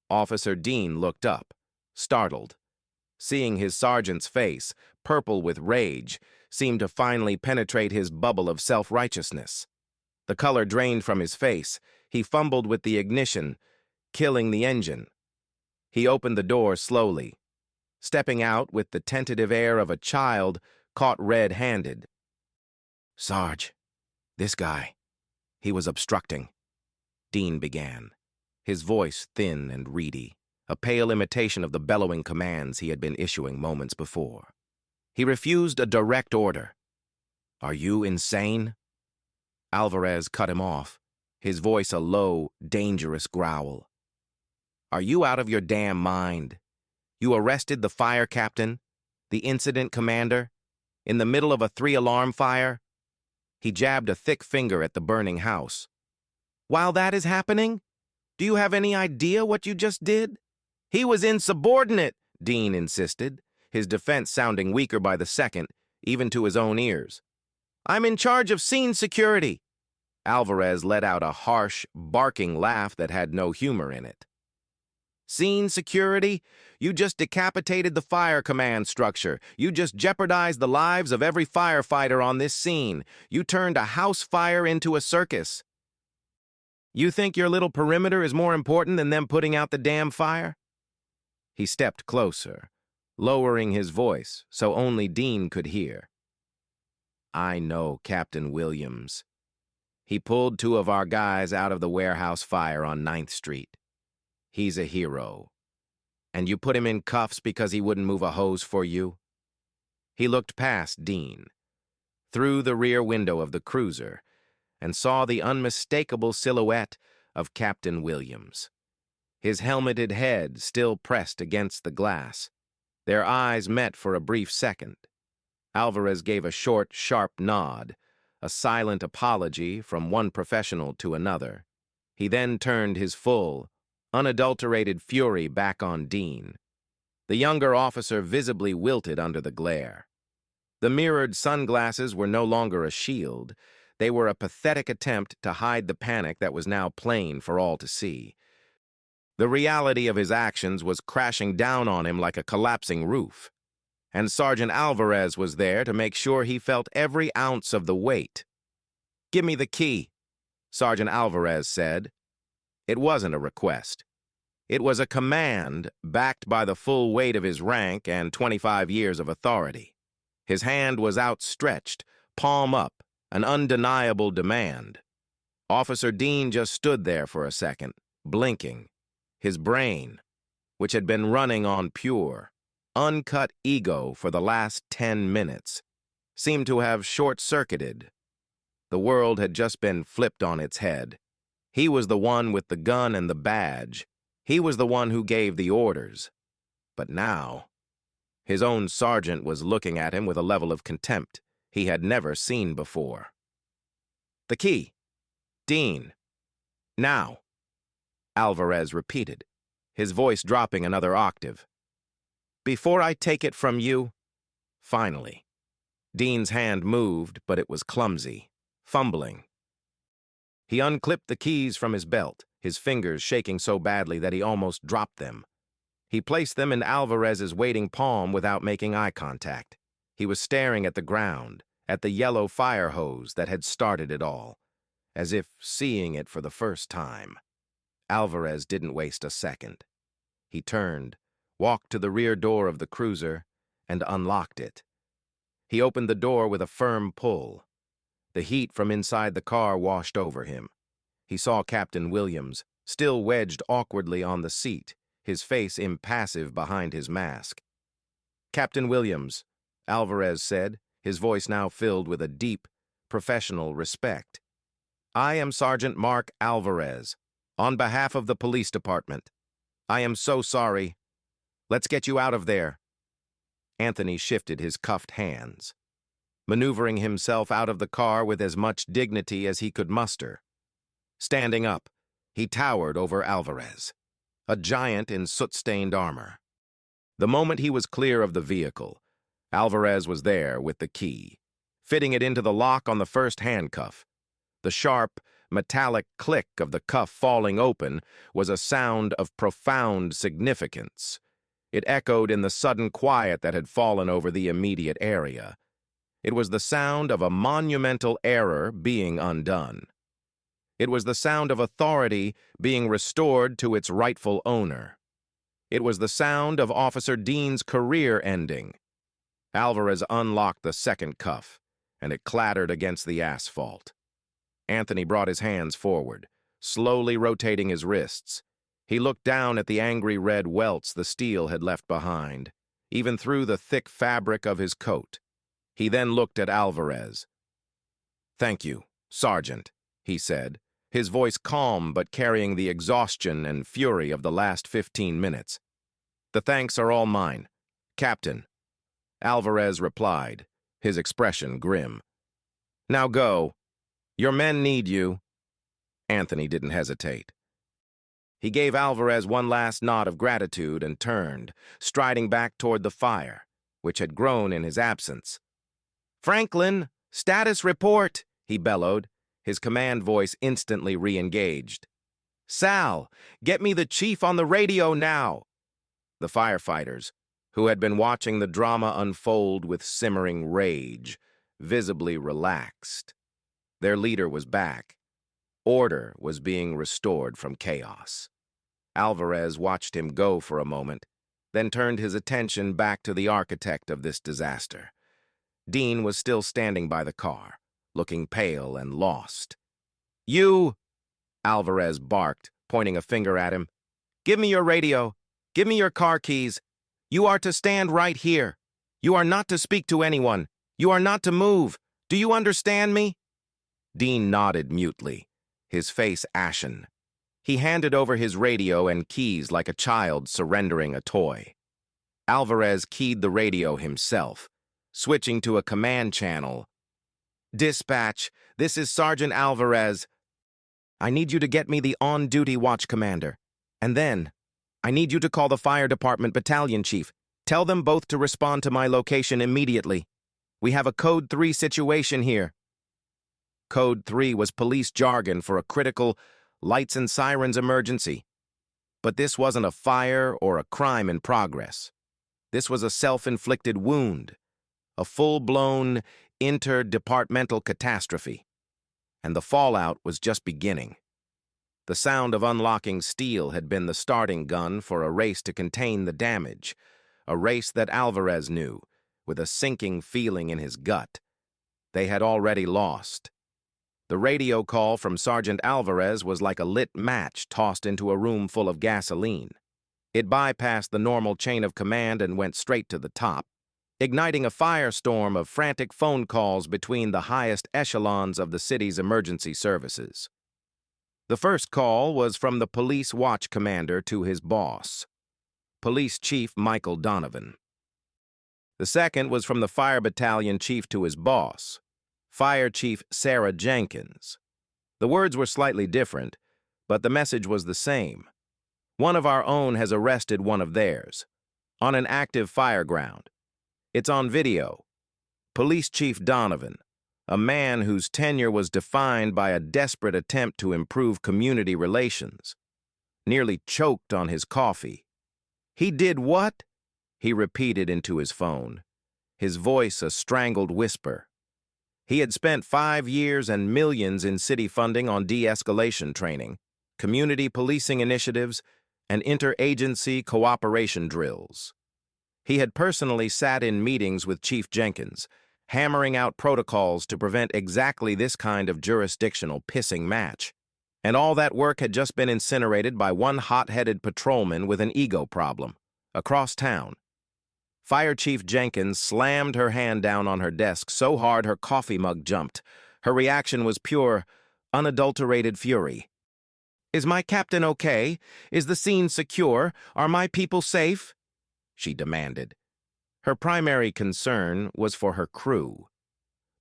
Officer Dean looked up, startled. Seeing his sergeant's face, purple with rage, seemed to finally penetrate his bubble of self-righteousness. The color drained from his face. He fumbled with the ignition, killing the engine. He opened the door slowly, stepping out with the tentative air of a child caught red-handed. "Sarge, this guy, he was obstructing," Dean began, his voice thin and reedy, a pale imitation of the bellowing commands he had been issuing moments before. He refused a direct order. "Are you insane?" Alvarez cut him off, his voice a low, dangerous growl. "Are you out of your damn mind? You arrested the fire captain, the incident commander, in the middle of a 3-alarm fire?" He jabbed a thick finger at the burning house. "While that is happening, do you have any idea what you just did?" "He was insubordinate," Dean insisted, his defense sounding weaker by the second, even to his own ears. "I'm in charge of scene security." Alvarez let out a harsh, barking laugh that had no humor in it. "Scene security? You just decapitated the fire command structure. You just jeopardized the lives of every firefighter on this scene. You turned a house fire into a circus. You think your little perimeter is more important than them putting out the damn fire?" He stepped closer, lowering his voice so only Dean could hear. "I know Captain Williams. He pulled 2 of our guys out of the warehouse fire on 9th Street. He's a hero. And you put him in cuffs because he wouldn't move a hose for you?" He looked past Dean, through the rear window of the cruiser, and saw the unmistakable silhouette of Captain Williams, his helmeted head still pressed against the glass. Their eyes met for a brief second. Alvarez gave a short, sharp nod, a silent apology from one professional to another. He then turned his full, unadulterated fury back on Dean. The younger officer visibly wilted under the glare. The mirrored sunglasses were no longer a shield. They were a pathetic attempt to hide the panic that was now plain for all to see. The reality of his actions was crashing down on him like a collapsing roof, and Sergeant Alvarez was there to make sure he felt every ounce of the weight. "Give me the key," Sergeant Alvarez said. It wasn't a request. It was a command backed by the full weight of his rank and 25 years of authority. His hand was outstretched, palm up, an undeniable demand. Officer Dean just stood there for a second, blinking. His brain, which had been running on pure, uncut ego for the last 10 minutes, seemed to have short-circuited. The world had just been flipped on its head. He was the one with the gun and the badge. He was the one who gave the orders. But now, his own sergeant was looking at him with a level of contempt he had never seen before. "The key. Dean. Now," Alvarez repeated, his voice dropping another octave. "Before I take it from you." Finally, Dean's hand moved, but it was clumsy, fumbling. He unclipped the keys from his belt, his fingers shaking so badly that he almost dropped them. He placed them in Alvarez's waiting palm without making eye contact. He was staring at the ground, at the yellow fire hose that had started it all, as if seeing it for the first time. Alvarez didn't waste a second. He turned, walked to the rear door of the cruiser, and unlocked it. He opened the door with a firm pull. The heat from inside the car washed over him. He saw Captain Williams, still wedged awkwardly on the seat, his face impassive behind his mask. "Captain Williams," Alvarez said, his voice now filled with a deep, professional respect. "I am Sergeant Mark Alvarez, on behalf of the police department. I am so sorry. Let's get you out of there." Anthony shifted his cuffed hands, maneuvering himself out of the car with as much dignity as he could muster. Standing up, he towered over Alvarez, a giant in soot-stained armor. The moment he was clear of the vehicle, Alvarez was there with the key, fitting it into the lock on the first handcuff. The sharp, metallic click of the cuff falling open was a sound of profound significance. It echoed in the sudden quiet that had fallen over the immediate area. It was the sound of a monumental error being undone. It was the sound of authority being restored to its rightful owner. It was the sound of Officer Dean's career ending. Alvarez unlocked the second cuff, and it clattered against the asphalt. Anthony brought his hands forward, slowly rotating his wrists. He looked down at the angry red welts the steel had left behind, even through the thick fabric of his coat. He then looked at Alvarez. "Thank you, Sergeant," he said, his voice calm but carrying the exhaustion and fury of the last 15 minutes. "The thanks are all mine, Captain," Alvarez replied, his expression grim. "Now go. Your men need you." Anthony didn't hesitate. He gave Alvarez one last nod of gratitude and turned, striding back toward the fire, which had grown in his absence. "Franklin, status report," he bellowed, his command voice instantly re-engaged. "Sal, get me the chief on the radio now." The firefighters, who had been watching the drama unfold with simmering rage, visibly relaxed. Their leader was back. Order was being restored from chaos. Alvarez watched him go for a moment, then turned his attention back to the architect of this disaster. Dean was still standing by the car, looking pale and lost. "You," Alvarez barked, pointing a finger at him. "Give me your radio. Give me your car keys. You are to stand right here. You are not to speak to anyone. You are not to move. Do you understand me?" Dean nodded mutely, his face ashen. He handed over his radio and keys like a child surrendering a toy. Alvarez keyed the radio himself, switching to a command channel. "Dispatch, this is Sergeant Alvarez. I need you to get me the on-duty watch commander. And then, I need you to call the fire department battalion chief. Tell them both to respond to my location immediately. We have a Code 3 situation here." Code 3 was police jargon for a critical lights and sirens emergency. But this wasn't a fire or a crime in progress. This was a self-inflicted wound, a full-blown interdepartmental catastrophe. And the fallout was just beginning. The sound of unlocking steel had been the starting gun for a race to contain the damage, a race that Alvarez knew, with a sinking feeling in his gut. They had already lost. The radio call from Sergeant Alvarez was like a lit match tossed into a room full of gasoline. It bypassed the normal chain of command and went straight to the top, igniting a firestorm of frantic phone calls between the highest echelons of the city's emergency services. The first call was from the police watch commander to his boss, Police Chief Michael Donovan. The second was from the fire battalion chief to his boss, Fire Chief Sarah Jenkins. The words were slightly different, but the message was the same. One of our own has arrested one of theirs, on an active fire ground. It's on video. Police Chief Donovan, a man whose tenure was defined by a desperate attempt to improve community relations, nearly choked on his coffee. He did what? He repeated into his phone, his voice a strangled whisper. He had spent 5 years and millions in city funding on de-escalation training, community policing initiatives, and interagency cooperation drills. He had personally sat in meetings with Chief Jenkins, hammering out protocols to prevent exactly this kind of jurisdictional pissing match. And all that work had just been incinerated by one hot-headed patrolman with an ego problem, across town. Fire Chief Jenkins slammed her hand down on her desk so hard her coffee mug jumped. Her reaction was pure, unadulterated fury. "Is my captain okay? Is the scene secure? Are my people safe?" she demanded. Her primary concern was for her crew.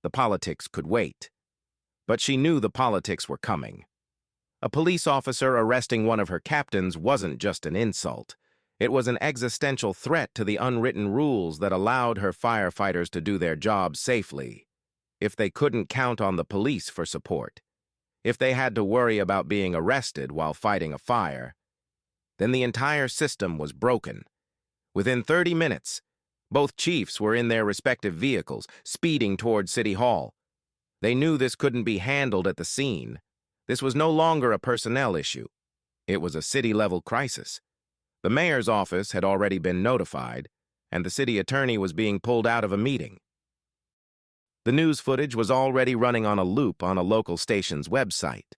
The politics could wait. But she knew the politics were coming. A police officer arresting one of her captains wasn't just an insult. It was an existential threat to the unwritten rules that allowed her firefighters to do their jobs safely. If they couldn't count on the police for support, if they had to worry about being arrested while fighting a fire, then the entire system was broken. Within 30 minutes, both chiefs were in their respective vehicles, speeding toward City Hall. They knew this couldn't be handled at the scene. This was no longer a personnel issue. It was a city-level crisis. The mayor's office had already been notified, and the city attorney was being pulled out of a meeting. The news footage was already running on a loop on a local station's website.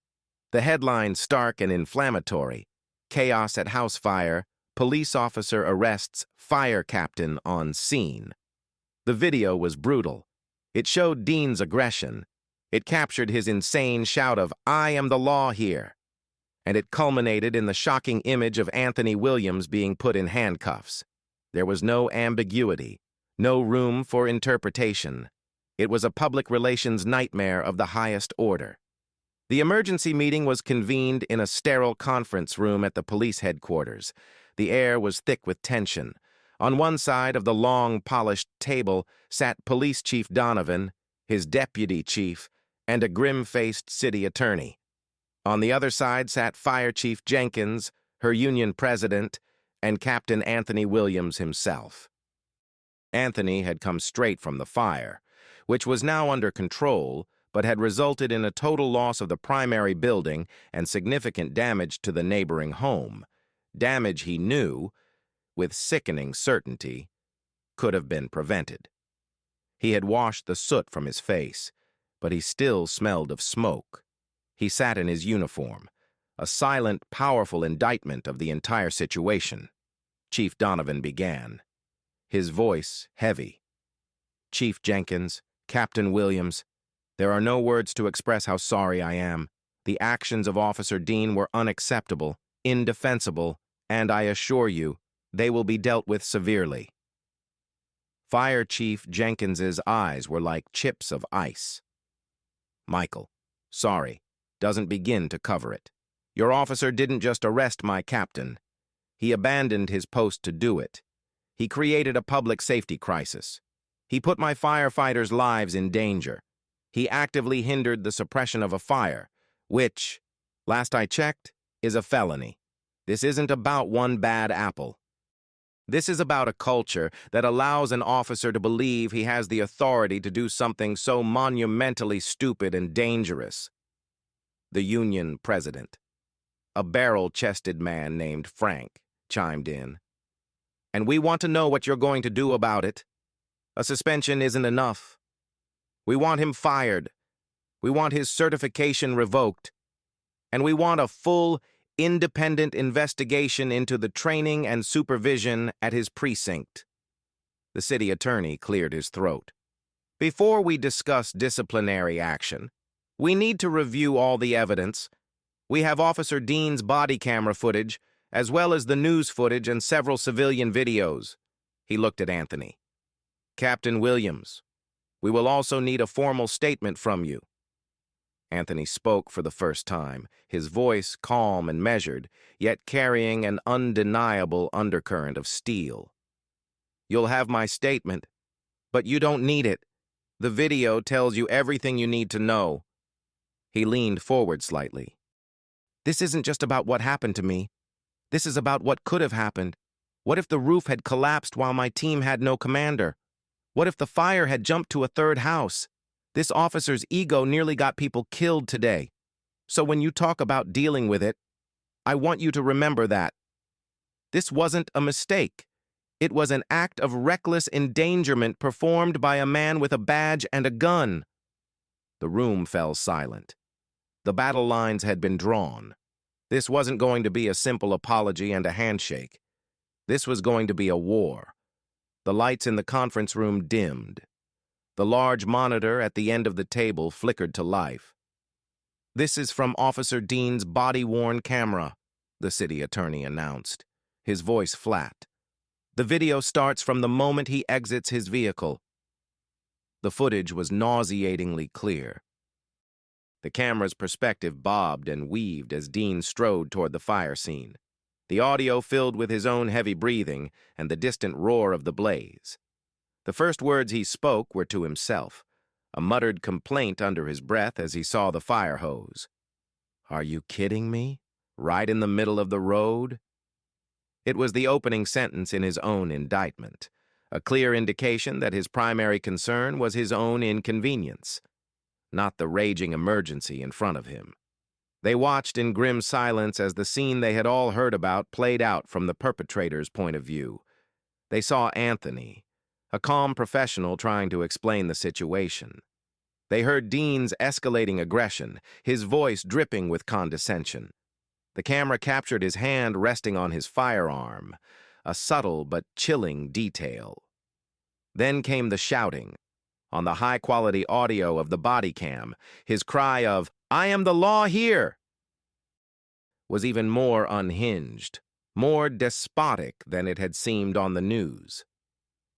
The headline stark and inflammatory: "Chaos at House Fire, Police Officer Arrests Fire Captain on Scene." The video was brutal. It showed Dean's aggression. It captured his insane shout of, "I am the law here." And it culminated in the shocking image of Anthony Williams being put in handcuffs. There was no ambiguity, no room for interpretation. It was a public relations nightmare of the highest order. The emergency meeting was convened in a sterile conference room at the police headquarters. The air was thick with tension. On one side of the long, polished table sat Police Chief Donovan, his deputy chief, and a grim-faced city attorney. On the other side sat Fire Chief Jenkins, her union president, and Captain Anthony Williams himself. Anthony had come straight from the fire, which was now under control, but had resulted in a total loss of the primary building and significant damage to the neighboring home. Damage he knew, with sickening certainty, could have been prevented. He had washed the soot from his face, but he still smelled of smoke. He sat in his uniform, a silent, powerful indictment of the entire situation. Chief Donovan began, his voice heavy. "Chief Jenkins, Captain Williams, there are no words to express how sorry I am. The actions of Officer Dean were unacceptable, indefensible, and I assure you, they will be dealt with severely." Fire Chief Jenkins's eyes were like chips of ice. "Michael, sorry, doesn't begin to cover it. Your officer didn't just arrest my captain. He abandoned his post to do it. He created a public safety crisis. He put my firefighters' lives in danger. He actively hindered the suppression of a fire, which, last I checked, is a felony. This isn't about one bad apple. This is about a culture that allows an officer to believe he has the authority to do something so monumentally stupid and dangerous." The union president. a barrel-chested man named Frank chimed in. "And we want to know what you're going to do about it. A suspension isn't enough. We want him fired. We want his certification revoked. And we want a full, independent investigation into the training and supervision at his precinct." The city attorney cleared his throat. "Before we discuss disciplinary action, we need to review all the evidence. We have Officer Dean's body camera footage, as well as the news footage and several civilian videos." He looked at Anthony. "Captain Williams, we will also need a formal statement from you." Anthony spoke for the first time, his voice calm and measured, yet carrying an undeniable undercurrent of steel. "You'll have my statement, but you don't need it. The video tells you everything you need to know." He leaned forward slightly. "This isn't just about what happened to me. This is about what could have happened. What if the roof had collapsed while my team had no commander? What if the fire had jumped to a third house? This officer's ego nearly got people killed today. So when you talk about dealing with it, I want you to remember that. This wasn't a mistake. It was an act of reckless endangerment performed by a man with a badge and a gun." The room fell silent. The battle lines had been drawn. This wasn't going to be a simple apology and a handshake. This was going to be a war. The lights in the conference room dimmed. The large monitor at the end of the table flickered to life. "This is from Officer Dean's body-worn camera," the city attorney announced, his voice flat. "The video starts from the moment he exits his vehicle." The footage was nauseatingly clear. The camera's perspective bobbed and weaved as Dean strode toward the fire scene. The audio filled with his own heavy breathing and the distant roar of the blaze. The first words he spoke were to himself, a muttered complaint under his breath as he saw the fire hose. "Are you kidding me? Right in the middle of the road?" It was the opening sentence in his own indictment, a clear indication that his primary concern was his own inconvenience, not the raging emergency in front of him. They watched in grim silence as the scene they had all heard about played out from the perpetrator's point of view. They saw Anthony, a calm professional trying to explain the situation. They heard Dean's escalating aggression, his voice dripping with condescension. The camera captured his hand resting on his firearm, a subtle but chilling detail. Then came the shouting. On the high-quality audio of the body cam, his cry of, "I am the law here!" was even more unhinged, more despotic than it had seemed on the news.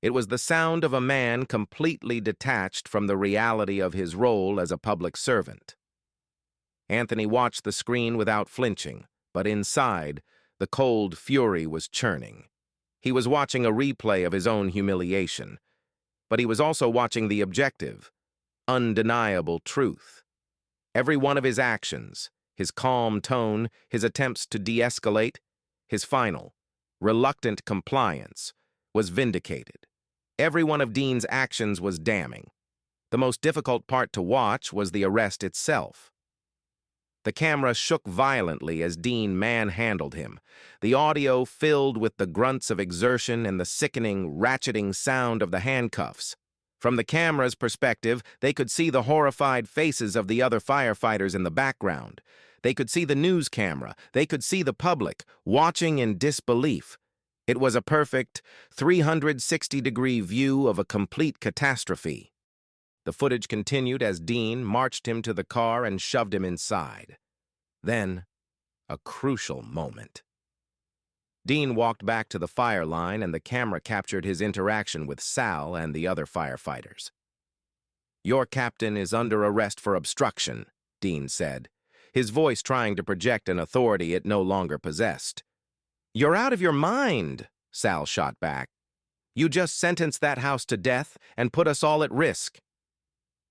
It was the sound of a man completely detached from the reality of his role as a public servant. Anthony watched the screen without flinching, but inside, the cold fury was churning. He was watching a replay of his own humiliation, but he was also watching the objective, undeniable truth. Every one of his actions, his calm tone, his attempts to de-escalate, his final, reluctant compliance, was vindicated. Every one of Dean's actions was damning. The most difficult part to watch was the arrest itself. The camera shook violently as Dean manhandled him, the audio filled with the grunts of exertion and the sickening, ratcheting sound of the handcuffs. From the camera's perspective, they could see the horrified faces of the other firefighters in the background. They could see the news camera. They could see the public, watching in disbelief. It was a perfect 360-degree view of a complete catastrophe. The footage continued as Dean marched him to the car and shoved him inside. Then, a crucial moment. Dean walked back to the fire line and the camera captured his interaction with Sal and the other firefighters. "Your captain is under arrest for obstruction," Dean said, his voice trying to project an authority it no longer possessed. "You're out of your mind," Sal shot back. "You just sentenced that house to death and put us all at risk."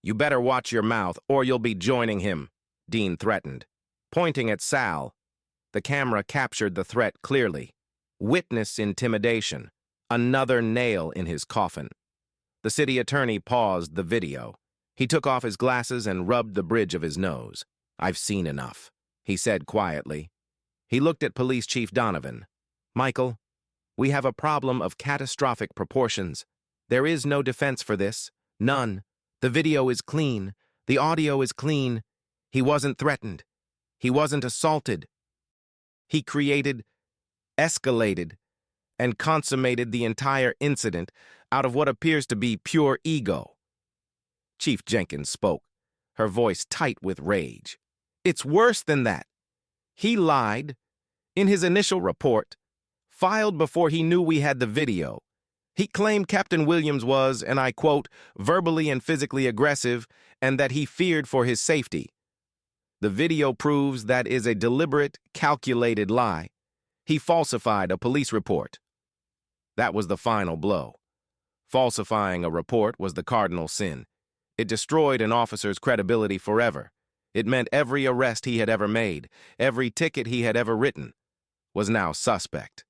"You better watch your mouth or you'll be joining him," Dean threatened. Pointing at Sal, the camera captured the threat clearly. Witness intimidation, another nail in his coffin. The city attorney paused the video. He took off his glasses and rubbed the bridge of his nose. "I've seen enough," he said quietly. He looked at Police Chief Donovan. "Michael, we have a problem of catastrophic proportions. There is no defense for this. None. The video is clean. The audio is clean. He wasn't threatened. He wasn't assaulted. He created, escalated, and consummated the entire incident out of what appears to be pure ego." Chief Jenkins spoke, her voice tight with rage. "It's worse than that. He lied in his initial report, filed before he knew we had the video. He claimed Captain Williams was, and I quote, verbally and physically aggressive, and that he feared for his safety. The video proves that is a deliberate, calculated lie. He falsified a police report. That was the final blow. Falsifying a report was the cardinal sin. It destroyed an officer's credibility forever. It meant every arrest he had ever made, every ticket he had ever written, was now suspect.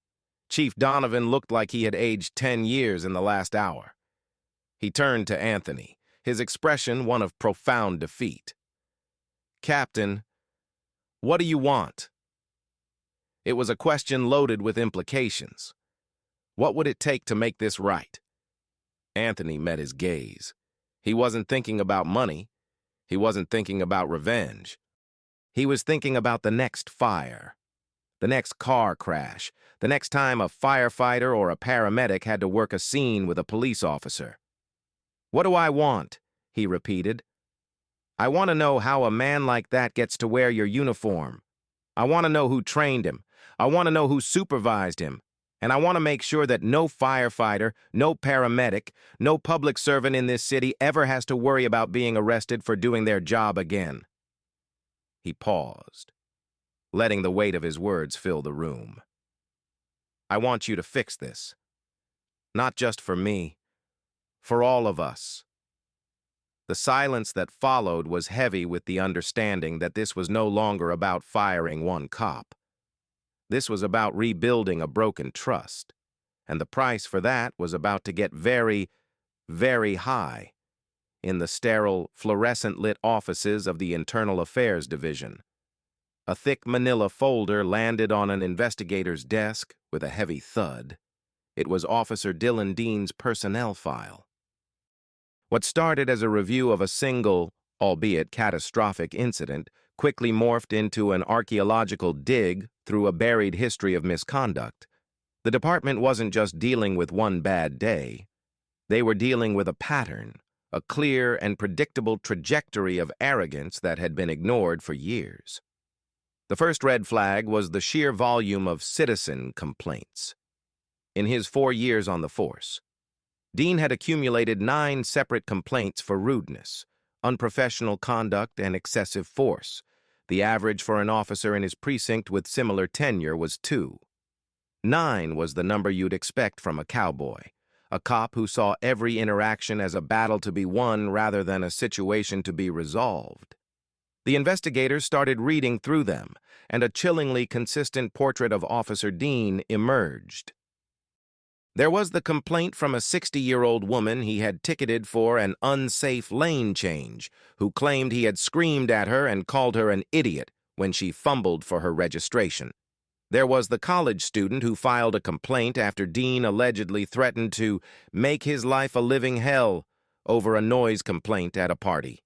Chief Donovan looked like he had aged 10 years in the last hour. He turned to Anthony, his expression one of profound defeat. "Captain, what do you want?" It was a question loaded with implications. What would it take to make this right? Anthony met his gaze. He wasn't thinking about money. He wasn't thinking about revenge. He was thinking about the next fire, the next car crash, the next time a firefighter or a paramedic had to work a scene with a police officer. "What do I want?" he repeated. "I want to know how a man like that gets to wear your uniform. I want to know who trained him. I want to know who supervised him. And I want to make sure that no firefighter, no paramedic, no public servant in this city ever has to worry about being arrested for doing their job again." He paused, letting the weight of his words fill the room. "I want you to fix this. Not just for me, for all of us." The silence that followed was heavy with the understanding that this was no longer about firing one cop. This was about rebuilding a broken trust, and the price for that was about to get very, very high in the sterile, fluorescent-lit offices of the Internal Affairs Division. A thick manila folder landed on an investigator's desk with a heavy thud. It was Officer Dylan Dean's personnel file. What started as a review of a single, albeit catastrophic incident, quickly morphed into an archaeological dig through a buried history of misconduct. The department wasn't just dealing with one bad day. They were dealing with a pattern, a clear and predictable trajectory of arrogance that had been ignored for years. The first red flag was the sheer volume of citizen complaints. In his 4 years on the force, Dean had accumulated 9 separate complaints for rudeness, unprofessional conduct, and excessive force. The average for an officer in his precinct with similar tenure was 2. 9 was the number you'd expect from a cowboy, a cop who saw every interaction as a battle to be won rather than a situation to be resolved. The investigators started reading through them, and a chillingly consistent portrait of Officer Dean emerged. There was the complaint from a 60-year-old woman he had ticketed for an unsafe lane change, who claimed he had screamed at her and called her an idiot when she fumbled for her registration. There was the college student who filed a complaint after Dean allegedly threatened to make his life a living hell over a noise complaint at a party.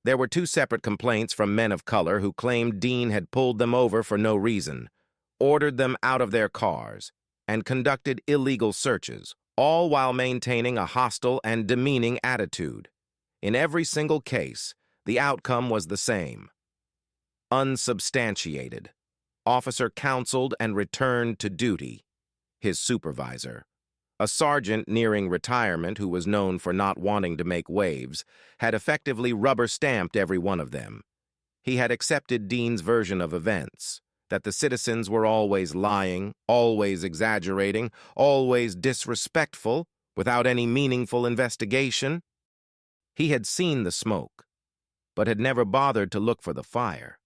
There were 2 separate complaints from men of color who claimed Dean had pulled them over for no reason, ordered them out of their cars, and conducted illegal searches, all while maintaining a hostile and demeaning attitude. In every single case, the outcome was the same: unsubstantiated. Officer counseled and returned to duty. His supervisor, a sergeant nearing retirement who was known for not wanting to make waves, had effectively rubber-stamped every one of them. He had accepted Dean's version of events, that the citizens were always lying, always exaggerating, always disrespectful, without any meaningful investigation. He had seen the smoke, but had never bothered to look for the fire.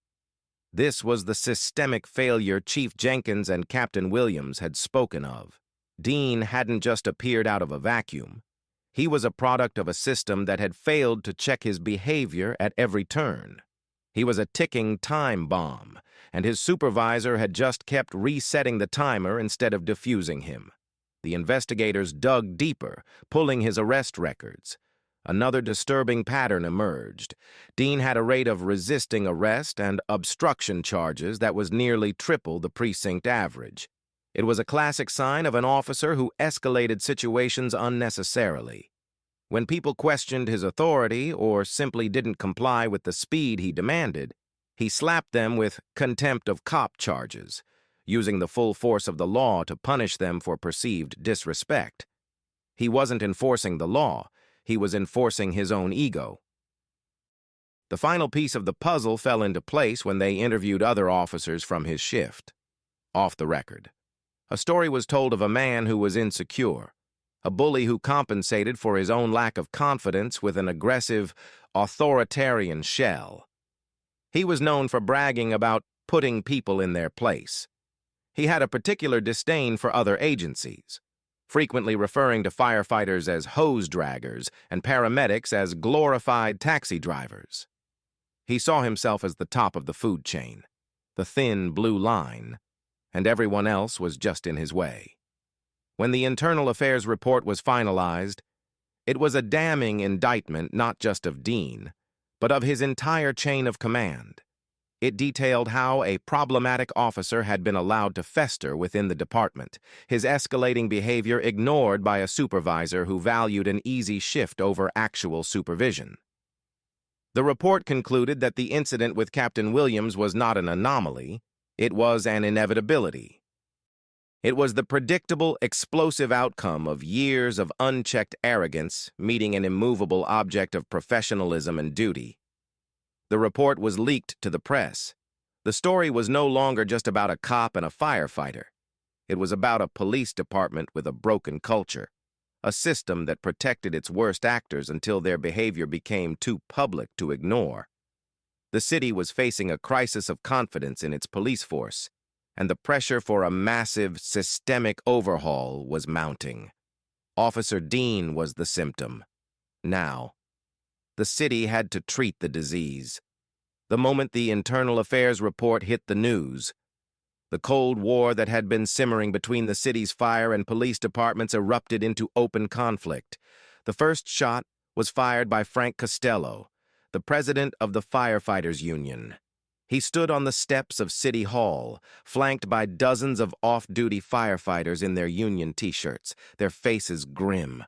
This was the systemic failure Chief Jenkins and Captain Williams had spoken of. Dean hadn't just appeared out of a vacuum. He was a product of a system that had failed to check his behavior at every turn. He was a ticking time bomb, and his supervisor had just kept resetting the timer instead of defusing him. The investigators dug deeper, pulling his arrest records. Another disturbing pattern emerged. Dean had a rate of resisting arrest and obstruction charges that was nearly triple the precinct average. It was a classic sign of an officer who escalated situations unnecessarily. When people questioned his authority or simply didn't comply with the speed he demanded, he slapped them with contempt of cop charges, using the full force of the law to punish them for perceived disrespect. He wasn't enforcing the law, he was enforcing his own ego. The final piece of the puzzle fell into place when they interviewed other officers from his shift. Off the record, a story was told of a man who was insecure, a bully who compensated for his own lack of confidence with an aggressive, authoritarian shell. He was known for bragging about putting people in their place. He had a particular disdain for other agencies, frequently referring to firefighters as hose draggers and paramedics as glorified taxi drivers. He saw himself as the top of the food chain, the thin blue line, and everyone else was just in his way. When the Internal Affairs report was finalized, it was a damning indictment not just of Dean, but of his entire chain of command. It detailed how a problematic officer had been allowed to fester within the department, his escalating behavior ignored by a supervisor who valued an easy shift over actual supervision. The report concluded that the incident with Captain Williams was not an anomaly, it was an inevitability. It was the predictable, explosive outcome of years of unchecked arrogance meeting an immovable object of professionalism and duty. The report was leaked to the press. The story was no longer just about a cop and a firefighter. It was about a police department with a broken culture, a system that protected its worst actors until their behavior became too public to ignore. The city was facing a crisis of confidence in its police force, and the pressure for a massive, systemic overhaul was mounting. Officer Dean was the symptom. Now, the city had to treat the disease. The moment the Internal Affairs report hit the news, the Cold War that had been simmering between the city's fire and police departments erupted into open conflict. The first shot was fired by Frank Costello, the president of the Firefighters Union. He stood on the steps of City Hall, flanked by dozens of off-duty firefighters in their union T-shirts, their faces grim.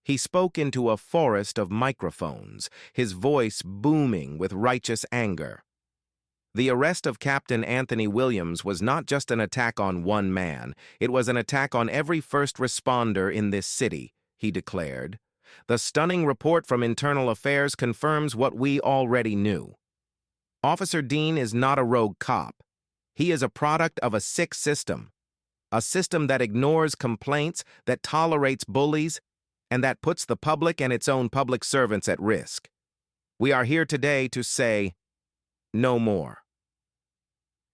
He spoke into a forest of microphones, his voice booming with righteous anger. The arrest of Captain Anthony Williams was not just an attack on one man, it was an attack on every first responder in this city, he declared. The stunning report from Internal Affairs confirms what we already knew. Officer Dean is not a rogue cop. He is a product of a sick system. A system that ignores complaints, that tolerates bullies, and that puts the public and its own public servants at risk. We are here today to say, no more.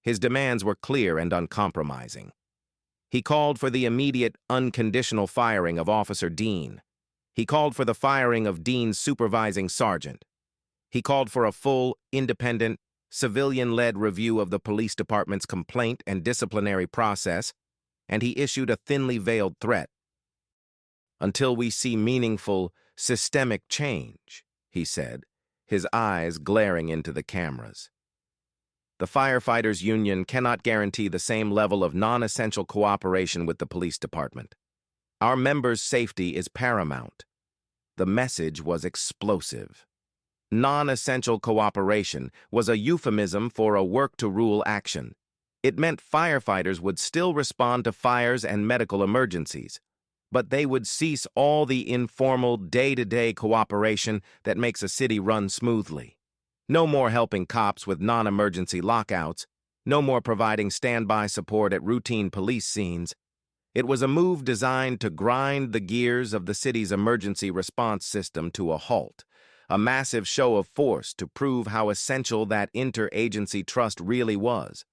His demands were clear and uncompromising. He called for the immediate, unconditional firing of Officer Dean. He called for the firing of Dean's supervising sergeant. He called for a full, independent, civilian-led review of the police department's complaint and disciplinary process, and he issued a thinly veiled threat. Until we see meaningful, systemic change, he said, his eyes glaring into the cameras. The Firefighters Union cannot guarantee the same level of non-essential cooperation with the police department. Our members' safety is paramount. The message was explosive. Non-essential cooperation was a euphemism for a work-to-rule action. It meant firefighters would still respond to fires and medical emergencies, but they would cease all the informal, day-to-day cooperation that makes a city run smoothly. No more helping cops with non-emergency lockouts, no more providing standby support at routine police scenes. It was a move designed to grind the gears of the city's emergency response system to a halt, a massive show of force to prove how essential that interagency trust really was.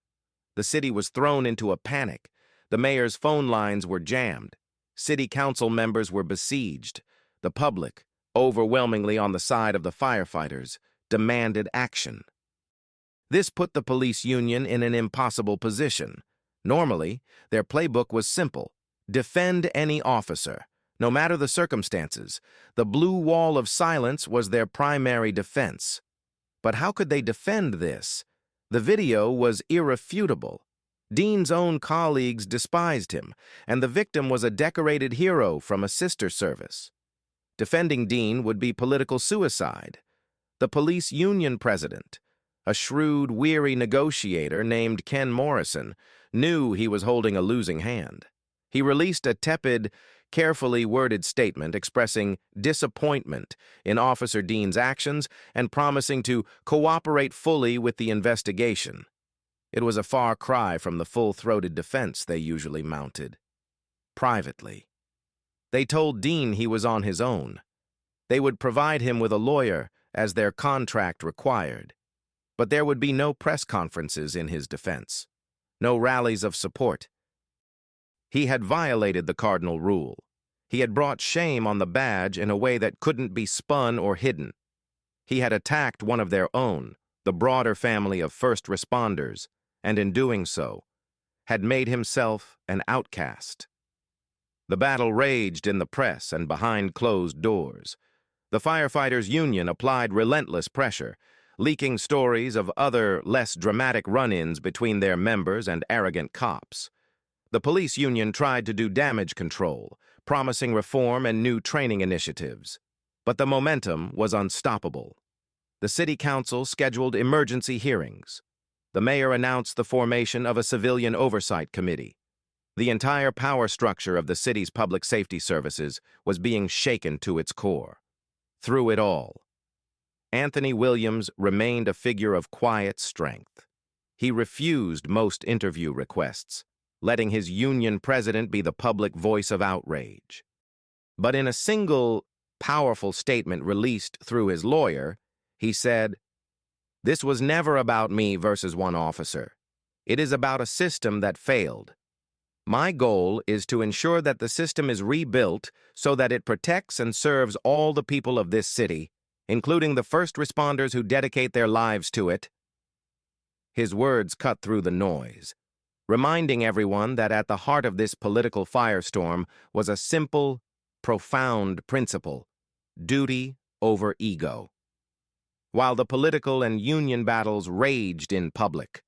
The city was thrown into a panic. The mayor's phone lines were jammed. City council members were besieged. The public, overwhelmingly on the side of the firefighters, demanded action. This put the police union in an impossible position. Normally, their playbook was simple: defend any officer, no matter the circumstances. The blue wall of silence was their primary defense. But how could they defend this? The video was irrefutable. Dean's own colleagues despised him, and the victim was a decorated hero from a sister service. Defending Dean would be political suicide. The police union president, a shrewd, weary negotiator named Ken Morrison, knew he was holding a losing hand. He released a tepid, carefully worded statement expressing disappointment in Officer Dean's actions and promising to cooperate fully with the investigation. It was a far cry from the full-throated defense they usually mounted. Privately, they told Dean he was on his own. They would provide him with a lawyer, as their contract required. But there would be no press conferences in his defense, no rallies of support. He had violated the cardinal rule. He had brought shame on the badge in a way that couldn't be spun or hidden. He had attacked one of their own, the broader family of first responders, and in doing so, had made himself an outcast. The battle raged in the press and behind closed doors. The firefighters' union applied relentless pressure, leaking stories of other, less dramatic run-ins between their members and arrogant cops. The police union tried to do damage control, promising reform and new training initiatives. But the momentum was unstoppable. The city council scheduled emergency hearings. The mayor announced the formation of a civilian oversight committee. The entire power structure of the city's public safety services was being shaken to its core. Through it all, Anthony Williams remained a figure of quiet strength. He refused most interview requests, letting his union president be the public voice of outrage. But in a single, powerful statement released through his lawyer, he said, "This was never about me versus one officer. It is about a system that failed. My goal is to ensure that the system is rebuilt so that it protects and serves all the people of this city, including the first responders who dedicate their lives to it." His words cut through the noise, reminding everyone that at the heart of this political firestorm was a simple, profound principle: duty over ego. While the political and union battles raged in public,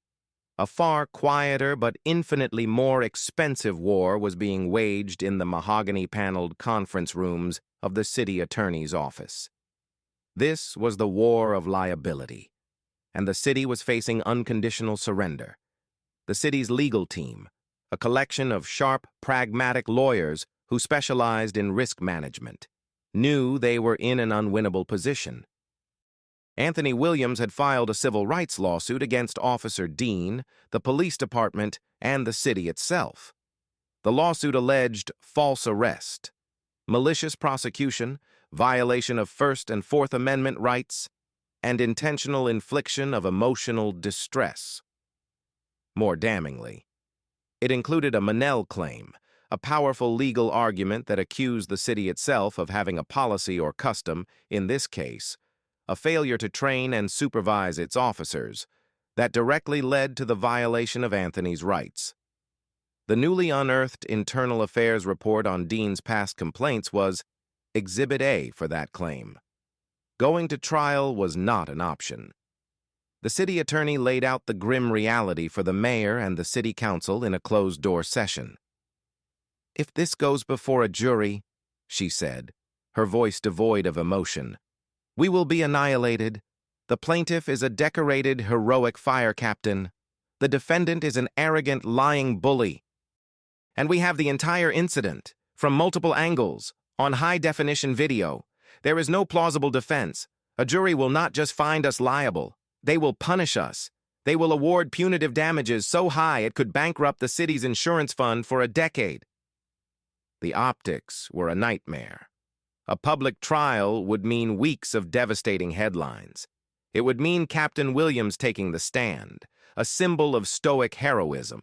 a far quieter but infinitely more expensive war was being waged in the mahogany-paneled conference rooms of the city attorney's office. This was the war of liability, and the city was facing unconditional surrender. The city's legal team, a collection of sharp, pragmatic lawyers who specialized in risk management, knew they were in an unwinnable position. Anthony Williams had filed a civil rights lawsuit against Officer Dean, the police department, and the city itself. The lawsuit alleged false arrest, malicious prosecution, violation of First and Fourth Amendment rights, and intentional infliction of emotional distress. More damningly, it included a Monell claim, a powerful legal argument that accused the city itself of having a policy or custom, in this case, a failure to train and supervise its officers, that directly led to the violation of Anthony's rights. The newly unearthed internal affairs report on Dean's past complaints was Exhibit A for that claim. Going to trial was not an option. The city attorney laid out the grim reality for the mayor and the city council in a closed-door session. "If this goes before a jury," she said, her voice devoid of emotion, "we will be annihilated. The plaintiff is a decorated, heroic fire captain. The defendant is an arrogant, lying bully. And we have the entire incident, from multiple angles, on high-definition video. There is no plausible defense. A jury will not just find us liable. They will punish us. They will award punitive damages so high it could bankrupt the city's insurance fund for a decade." The optics were a nightmare. A public trial would mean weeks of devastating headlines. It would mean Captain Williams taking the stand, a symbol of stoic heroism.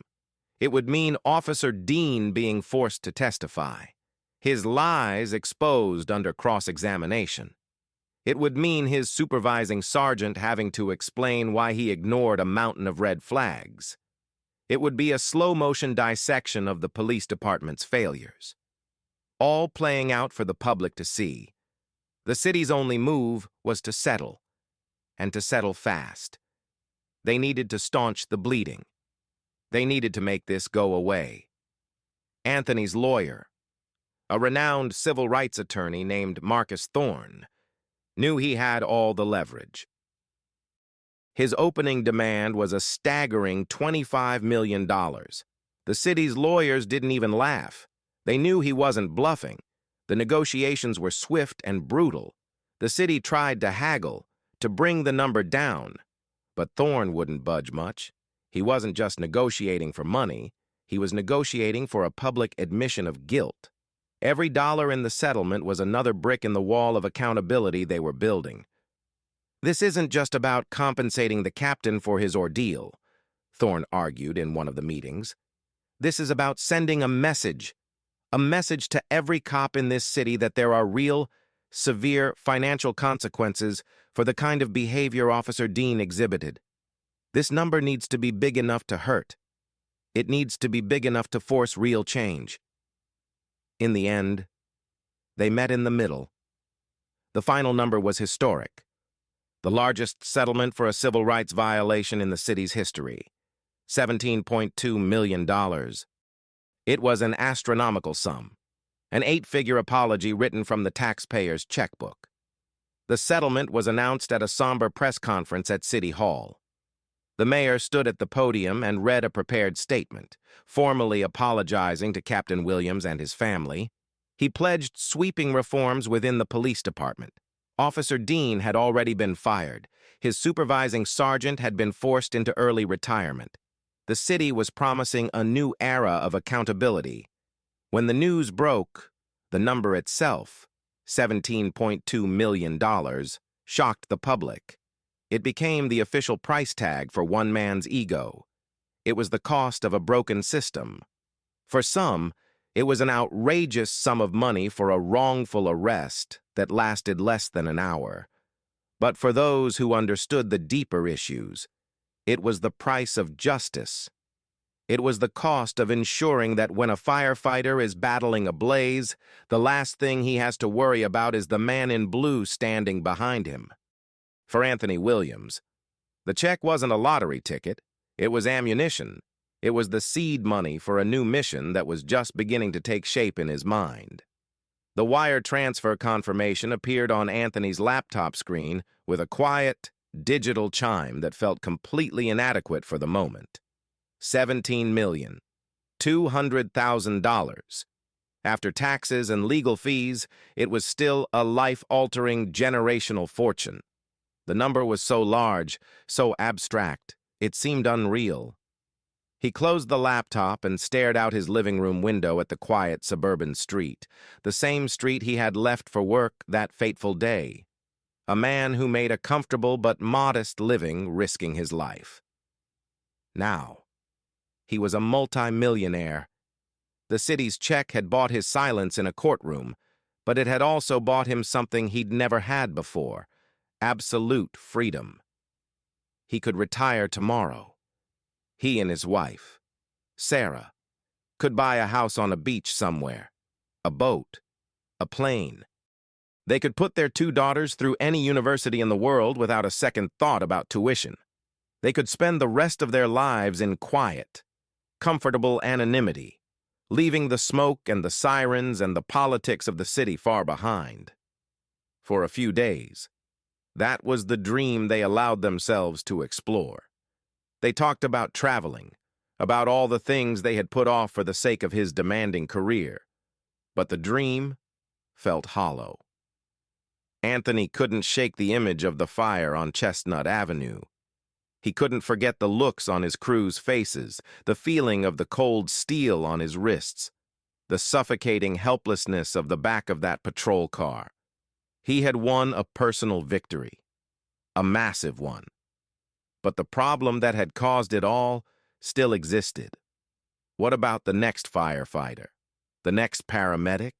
It would mean Officer Dean being forced to testify, his lies exposed under cross-examination. It would mean his supervising sergeant having to explain why he ignored a mountain of red flags. It would be a slow-motion dissection of the police department's failures, all playing out for the public to see. The city's only move was to settle, and to settle fast. They needed to staunch the bleeding. They needed to make this go away. Anthony's lawyer, a renowned civil rights attorney named Marcus Thorne, knew he had all the leverage. His opening demand was a staggering $25 million. The city's lawyers didn't even laugh. They knew he wasn't bluffing. The negotiations were swift and brutal. The city tried to haggle, to bring the number down. But Thorne wouldn't budge much. He wasn't just negotiating for money. He was negotiating for a public admission of guilt. Every dollar in the settlement was another brick in the wall of accountability they were building. This isn't just about compensating the captain for his ordeal, Thorne argued in one of the meetings. This is about sending a message to every cop in this city that there are real, severe financial consequences for the kind of behavior Officer Dean exhibited. This number needs to be big enough to hurt. It needs to be big enough to force real change. In the end, they met in the middle. The final number was historic, the largest settlement for a civil rights violation in the city's history, $17.2 million. It was an astronomical sum, an 8-figure apology written from the taxpayer's checkbook. The settlement was announced at a somber press conference at City Hall. The mayor stood at the podium and read a prepared statement, formally apologizing to Captain Williams and his family. He pledged sweeping reforms within the police department. Officer Dean had already been fired. His supervising sergeant had been forced into early retirement. The city was promising a new era of accountability. When the news broke, the number itself, $17.2 million, shocked the public. It became the official price tag for one man's ego. It was the cost of a broken system. For some, it was an outrageous sum of money for a wrongful arrest that lasted less than an hour. But for those who understood the deeper issues, it was the price of justice. It was the cost of ensuring that when a firefighter is battling a blaze, the last thing he has to worry about is the man in blue standing behind him. For Anthony Williams, the check wasn't a lottery ticket. It was ammunition. It was the seed money for a new mission that was just beginning to take shape in his mind. The wire transfer confirmation appeared on Anthony's laptop screen with a quiet, digital chime that felt completely inadequate for the moment. $17,200,000. After taxes and legal fees, it was still a life-altering generational fortune. The number was so large, so abstract, it seemed unreal. He closed the laptop and stared out his living room window at the quiet suburban street, the same street he had left for work that fateful day. A man who made a comfortable but modest living risking his life. Now, he was a multi-millionaire. The city's check had bought his silence in a courtroom, but it had also bought him something he'd never had before: absolute freedom. He could retire tomorrow. He and his wife, Sarah, could buy a house on a beach somewhere, a boat, a plane. They could put their 2 daughters through any university in the world without a second thought about tuition. They could spend the rest of their lives in quiet, comfortable anonymity, leaving the smoke and the sirens and the politics of the city far behind. For a few days, that was the dream they allowed themselves to explore. They talked about traveling, about all the things they had put off for the sake of his demanding career. But the dream felt hollow. Anthony couldn't shake the image of the fire on Chestnut Avenue. He couldn't forget the looks on his crew's faces, the feeling of the cold steel on his wrists, the suffocating helplessness of the back of that patrol car. He had won a personal victory, a massive one. But the problem that had caused it all still existed. What about the next firefighter, the next paramedic,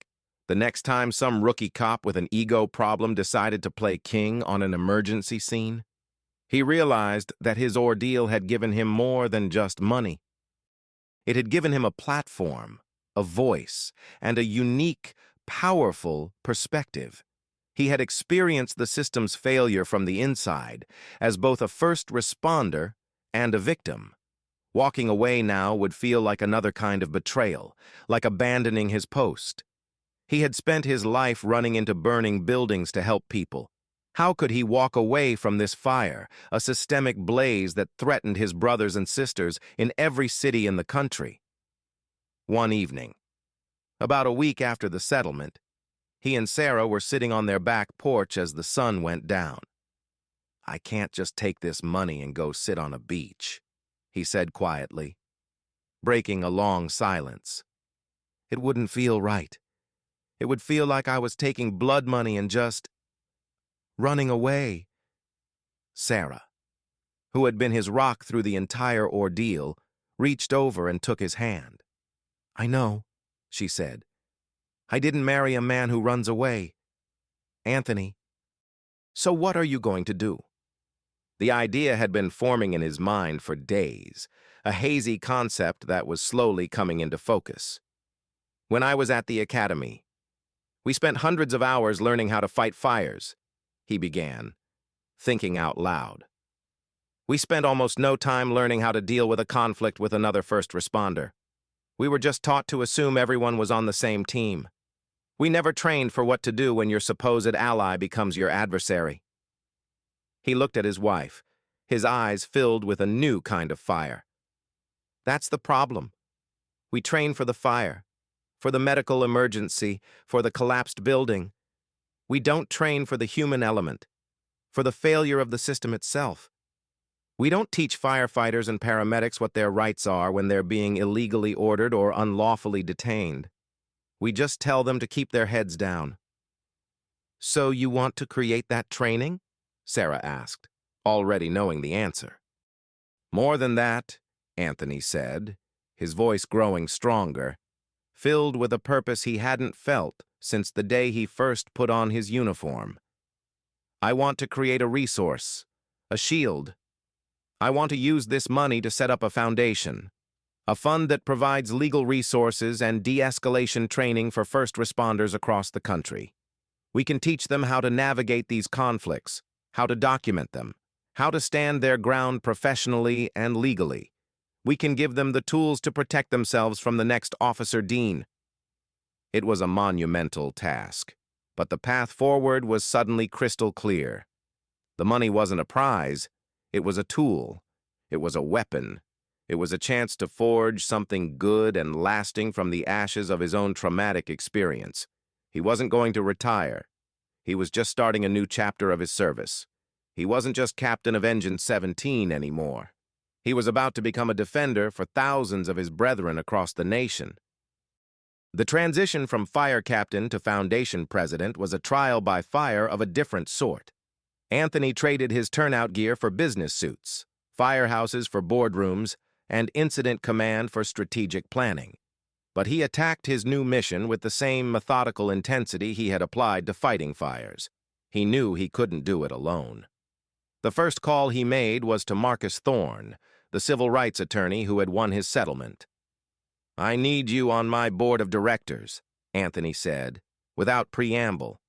The next time some rookie cop with an ego problem decided to play king on an emergency scene, he realized that his ordeal had given him more than just money. It had given him a platform, a voice, and a unique, powerful perspective. He had experienced the system's failure from the inside as both a first responder and a victim. Walking away now would feel like another kind of betrayal, like abandoning his post. He had spent his life running into burning buildings to help people. How could he walk away from this fire, a systemic blaze that threatened his brothers and sisters in every city in the country? One evening, about a week after the settlement, he and Sarah were sitting on their back porch as the sun went down. "I can't just take this money and go sit on a beach," he said quietly, breaking a long silence. "It wouldn't feel right. It would feel like I was taking blood money and just running away." Sarah, who had been his rock through the entire ordeal, reached over and took his hand. "I know," she said. "I didn't marry a man who runs away. Anthony, so what are you going to do?" The idea had been forming in his mind for days, a hazy concept that was slowly coming into focus. "When I was at the academy, we spent hundreds of hours learning how to fight fires," he began, thinking out loud. "We spent almost no time learning how to deal with a conflict with another first responder. We were just taught to assume everyone was on the same team. We never trained for what to do when your supposed ally becomes your adversary." He looked at his wife, his eyes filled with a new kind of fire. "That's the problem. We train for the fire, for the medical emergency, for the collapsed building. We don't train for the human element, for the failure of the system itself. We don't teach firefighters and paramedics what their rights are when they're being illegally ordered or unlawfully detained. We just tell them to keep their heads down." "So you want to create that training?" Sarah asked, already knowing the answer. "More than that," Anthony said, his voice growing stronger, filled with a purpose he hadn't felt since the day he first put on his uniform. "I want to create a resource, a shield. I want to use this money to set up a foundation, a fund that provides legal resources and de-escalation training for first responders across the country. We can teach them how to navigate these conflicts, how to document them, how to stand their ground professionally and legally. We can give them the tools to protect themselves from the next Officer Dean." It was a monumental task, but the path forward was suddenly crystal clear. The money wasn't a prize. It was a tool. It was a weapon. It was a chance to forge something good and lasting from the ashes of his own traumatic experience. He wasn't going to retire. He was just starting a new chapter of his service. He wasn't just captain of Engine 17 anymore. He was about to become a defender for thousands of his brethren across the nation. The transition from fire captain to foundation president was a trial by fire of a different sort. Anthony traded his turnout gear for business suits, firehouses for boardrooms, and incident command for strategic planning. But he attacked his new mission with the same methodical intensity he had applied to fighting fires. He knew he couldn't do it alone. The first call he made was to Marcus Thorne, the civil rights attorney who had won his settlement. "I need you on my board of directors," Anthony said, without preamble.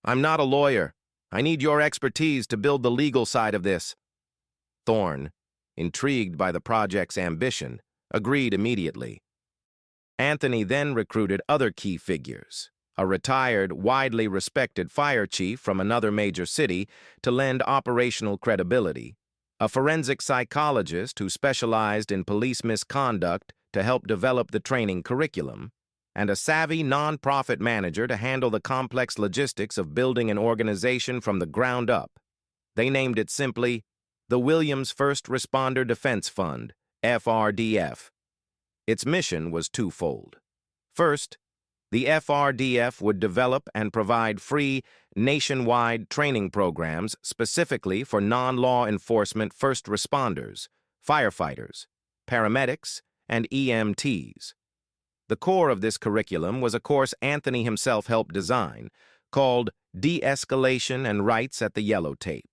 "I'm not a lawyer. I need your expertise to build the legal side of this." Thorne, intrigued by the project's ambition, agreed immediately. Anthony then recruited other key figures, a retired, widely respected fire chief from another major city to lend operational credibility, a forensic psychologist who specialized in police misconduct to help develop the training curriculum, and a savvy nonprofit manager to handle the complex logistics of building an organization from the ground up. They named it simply the Williams First Responder Defense Fund, FRDF. Its mission was twofold. First, the FRDF would develop and provide free, nationwide training programs specifically for non-law enforcement first responders, firefighters, paramedics, and EMTs. The core of this curriculum was a course Anthony himself helped design, called De-Escalation and Rights at the Yellow Tape.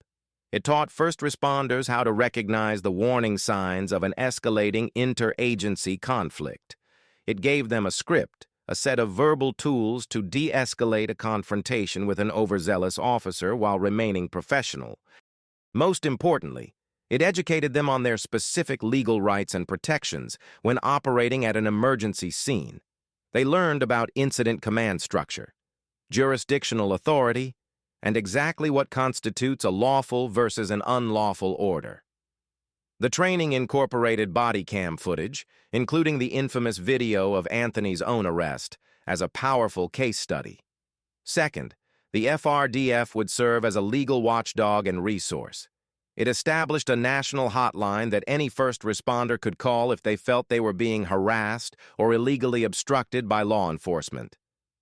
It taught first responders how to recognize the warning signs of an escalating interagency conflict. It gave them a script, a set of verbal tools to de-escalate a confrontation with an overzealous officer while remaining professional. Most importantly, it educated them on their specific legal rights and protections when operating at an emergency scene. They learned about incident command structure, jurisdictional authority, and exactly what constitutes a lawful versus an unlawful order. The training incorporated body cam footage, including the infamous video of Anthony's own arrest, as a powerful case study. Second, the FRDF would serve as a legal watchdog and resource. It established a national hotline that any first responder could call if they felt they were being harassed or illegally obstructed by law enforcement.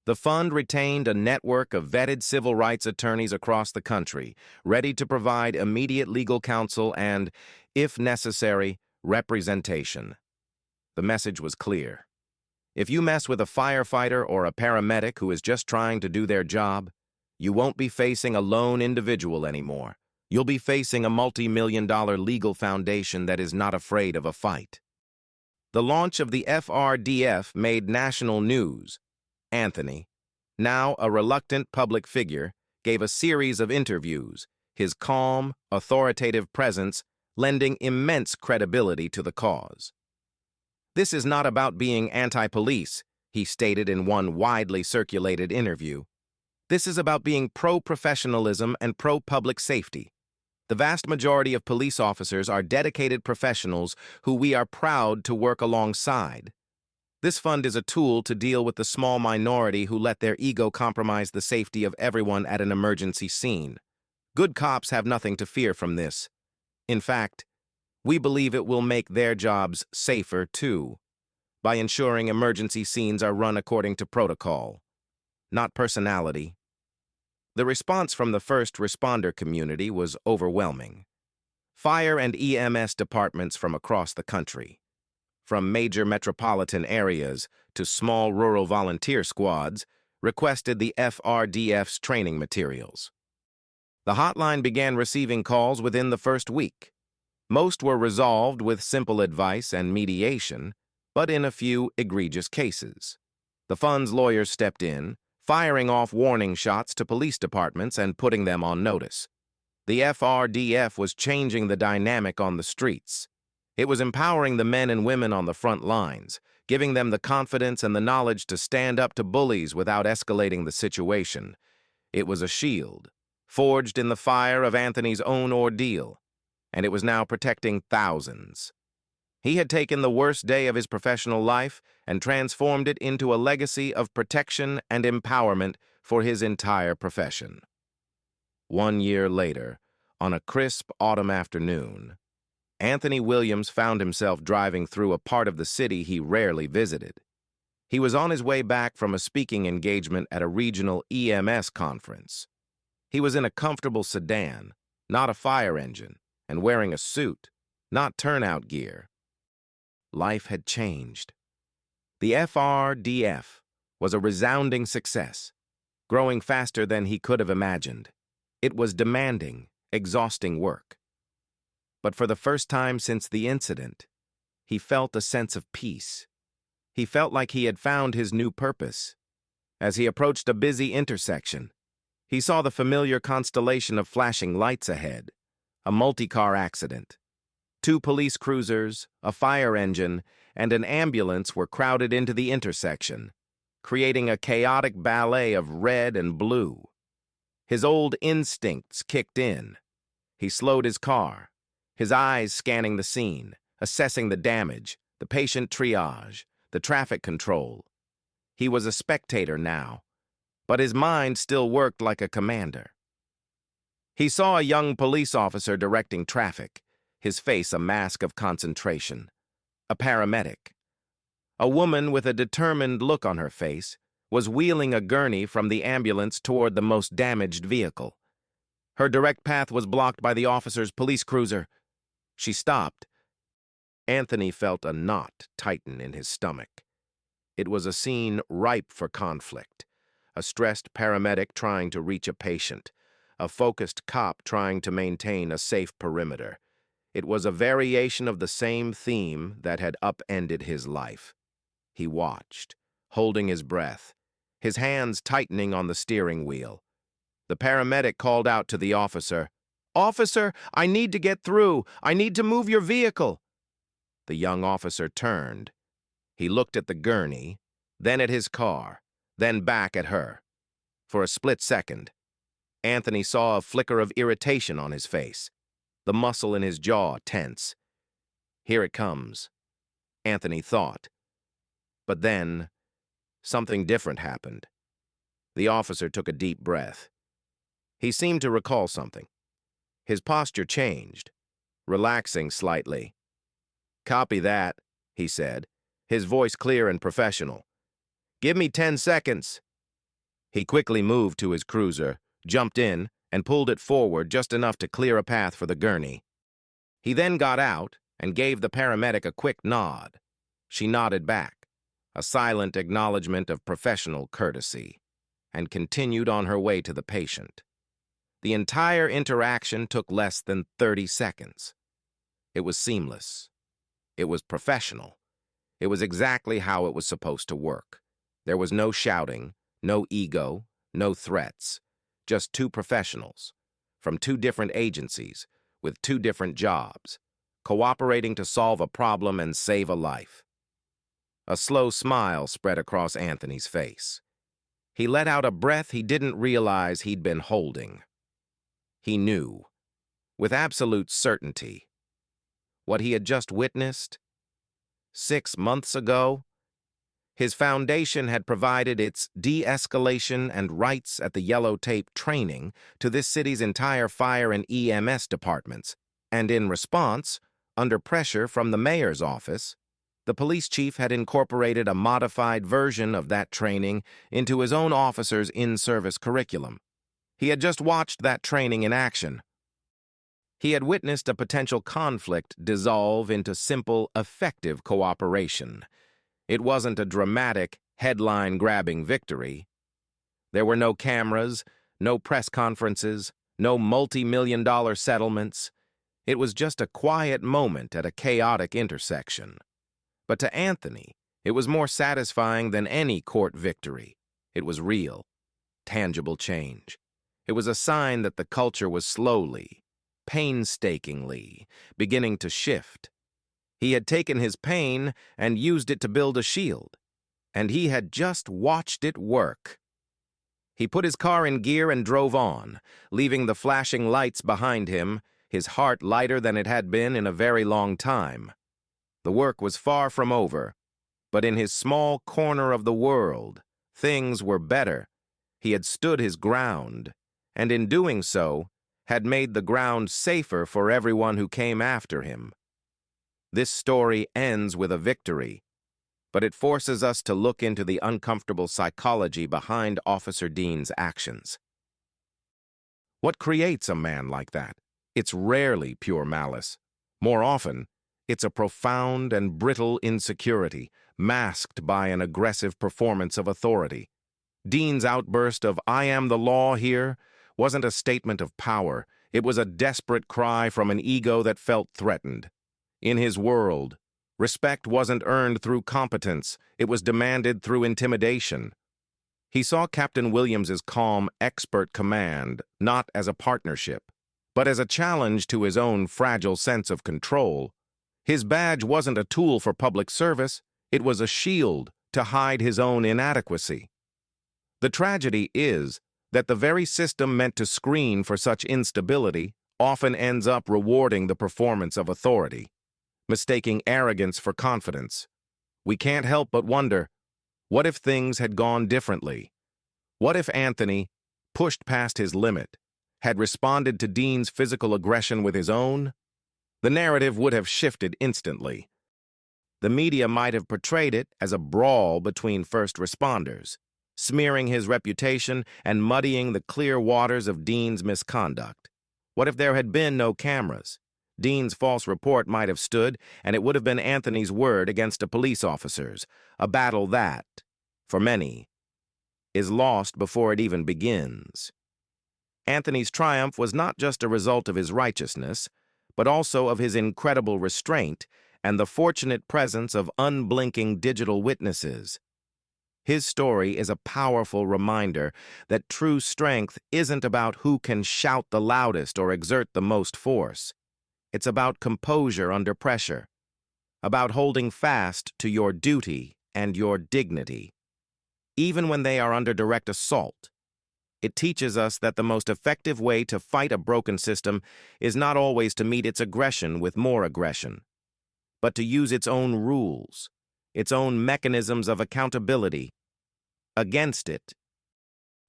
The fund retained a network of vetted civil rights attorneys across the country, ready to provide immediate legal counsel and, if necessary, representation. The message was clear. If you mess with a firefighter or a paramedic who is just trying to do their job, you won't be facing a lone individual anymore. You'll be facing a multi-million-dollar legal foundation that is not afraid of a fight. The launch of the FRDF made national news. Anthony, now a reluctant public figure, gave a series of interviews, his calm, authoritative presence lending immense credibility to the cause. "This is not about being anti-police," he stated in one widely circulated interview. "This is about being pro-professionalism and pro-public safety. The vast majority of police officers are dedicated professionals who we are proud to work alongside. This fund is a tool to deal with the small minority who let their ego compromise the safety of everyone at an emergency scene. Good cops have nothing to fear from this. In fact, we believe it will make their jobs safer too, by ensuring emergency scenes are run according to protocol, not personality." The response from the first responder community was overwhelming. Fire and EMS departments from across the country, from major metropolitan areas to small rural volunteer squads, requested the FRDF's training materials. The hotline began receiving calls within the first week. Most were resolved with simple advice and mediation, but in a few egregious cases. The fund's lawyers stepped in, firing off warning shots to police departments and putting them on notice. The FRDF was changing the dynamic on the streets. It was empowering the men and women on the front lines, giving them the confidence and the knowledge to stand up to bullies without escalating the situation. It was a shield, forged in the fire of Anthony's own ordeal, and it was now protecting thousands. He had taken the worst day of his professional life and transformed it into a legacy of protection and empowerment for his entire profession. 1 year later, on a crisp autumn afternoon, Anthony Williams found himself driving through a part of the city he rarely visited. He was on his way back from a speaking engagement at a regional EMS conference. He was in a comfortable sedan, not a fire engine, and wearing a suit, not turnout gear. Life had changed. The FRDF was a resounding success, growing faster than he could have imagined. It was demanding, exhausting work. But for the first time since the incident, he felt a sense of peace. He felt like he had found his new purpose. As he approached a busy intersection, he saw the familiar constellation of flashing lights ahead, a multi-car accident. 2 police cruisers, a fire engine, and an ambulance were crowded into the intersection, creating a chaotic ballet of red and blue. His old instincts kicked in. He slowed his car, his eyes scanning the scene, assessing the damage, the patient triage, the traffic control. He was a spectator now, but his mind still worked like a commander. He saw a young police officer directing traffic, his face a mask of concentration. A paramedic. A woman with a determined look on her face was wheeling a gurney from the ambulance toward the most damaged vehicle. Her direct path was blocked by the officer's police cruiser. She stopped. Anthony felt a knot tighten in his stomach. It was a scene ripe for conflict. A stressed paramedic trying to reach a patient. A focused cop trying to maintain a safe perimeter. It was a variation of the same theme that had upended his life. He watched, holding his breath, his hands tightening on the steering wheel. The paramedic called out to the officer, "Officer, I need to get through. I need to move your vehicle." The young officer turned. He looked at the gurney, then at his car, then back at her. For a split second, Anthony saw a flicker of irritation on his face, the muscle in his jaw tense. Here it comes, Anthony thought. But then, something different happened. The officer took a deep breath. He seemed to recall something. His posture changed, relaxing slightly. "Copy that," he said, his voice clear and professional. "Give me 10 seconds." He quickly moved to his cruiser, jumped in, and pulled it forward just enough to clear a path for the gurney. He then got out and gave the paramedic a quick nod. She nodded back, a silent acknowledgement of professional courtesy, and continued on her way to the patient. The entire interaction took less than 30 seconds. It was seamless. It was professional. It was exactly how it was supposed to work. There was no shouting, no ego, no threats. Just two professionals, from two different agencies, with two different jobs, cooperating to solve a problem and save a life. A slow smile spread across Anthony's face. He let out a breath he didn't realize he'd been holding. He knew, with absolute certainty, what he had just witnessed. 6 months ago, his foundation had provided its de-escalation and rights at the yellow tape training to this city's entire fire and EMS departments, and in response, under pressure from the mayor's office, the police chief had incorporated a modified version of that training into his own officers' in-service curriculum. He had just watched that training in action. He had witnessed a potential conflict dissolve into simple, effective cooperation. It wasn't a dramatic, headline-grabbing victory. There were no cameras, no press conferences, no multi-million-dollar settlements. It was just a quiet moment at a chaotic intersection. But to Anthony, it was more satisfying than any court victory. It was real, tangible change. It was a sign that the culture was slowly, painstakingly, beginning to shift. He had taken his pain and used it to build a shield, and he had just watched it work. He put his car in gear and drove on, leaving the flashing lights behind him, his heart lighter than it had been in a very long time. The work was far from over, but in his small corner of the world, things were better. He had stood his ground, and in doing so, had made the ground safer for everyone who came after him. This story ends with a victory, but it forces us to look into the uncomfortable psychology behind Officer Dean's actions. What creates a man like that? It's rarely pure malice. More often, it's a profound and brittle insecurity, masked by an aggressive performance of authority. Dean's outburst of "I am the law" here wasn't a statement of power. It was a desperate cry from an ego that felt threatened. In his world, respect wasn't earned through competence. It was demanded through intimidation. He saw Captain Williams's calm, expert command not as a partnership, but as a challenge to his own fragile sense of control. His badge wasn't a tool for public service. It was a shield to hide his own inadequacy. The tragedy is that the very system meant to screen for such instability often ends up rewarding the performance of authority, mistaking arrogance for confidence. We can't help but wonder, what if things had gone differently? What if Anthony, pushed past his limit, had responded to Dean's physical aggression with his own? The narrative would have shifted instantly. The media might have portrayed it as a brawl between first responders, smearing his reputation and muddying the clear waters of Dean's misconduct. What if there had been no cameras? Dean's false report might have stood, and it would have been Anthony's word against a police officer's, a battle that, for many, is lost before it even begins. Anthony's triumph was not just a result of his righteousness, but also of his incredible restraint and the fortunate presence of unblinking digital witnesses. His story is a powerful reminder that true strength isn't about who can shout the loudest or exert the most force. It's about composure under pressure, about holding fast to your duty and your dignity, even when they are under direct assault. It teaches us that the most effective way to fight a broken system is not always to meet its aggression with more aggression, but to use its own rules, its own mechanisms of accountability against it.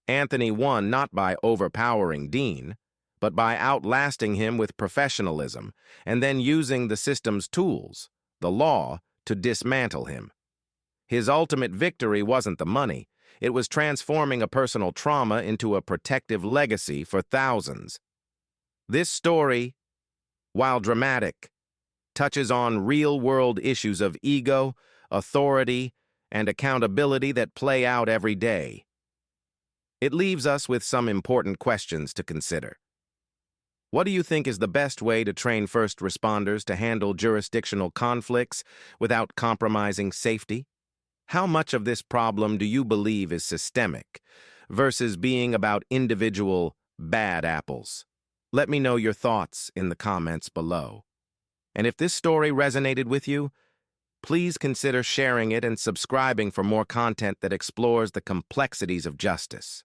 Anthony won not by overpowering Dean, but by outlasting him with professionalism and then using the system's tools, the law, to dismantle him. His ultimate victory wasn't the money. It was transforming a personal trauma into a protective legacy for thousands. This story, while dramatic, touches on real-world issues of ego, authority, and accountability that play out every day. It leaves us with some important questions to consider. What do you think is the best way to train first responders to handle jurisdictional conflicts without compromising safety? How much of this problem do you believe is systemic versus being about individual bad apples? Let me know your thoughts in the comments below. And if this story resonated with you, please consider sharing it and subscribing for more content that explores the complexities of justice.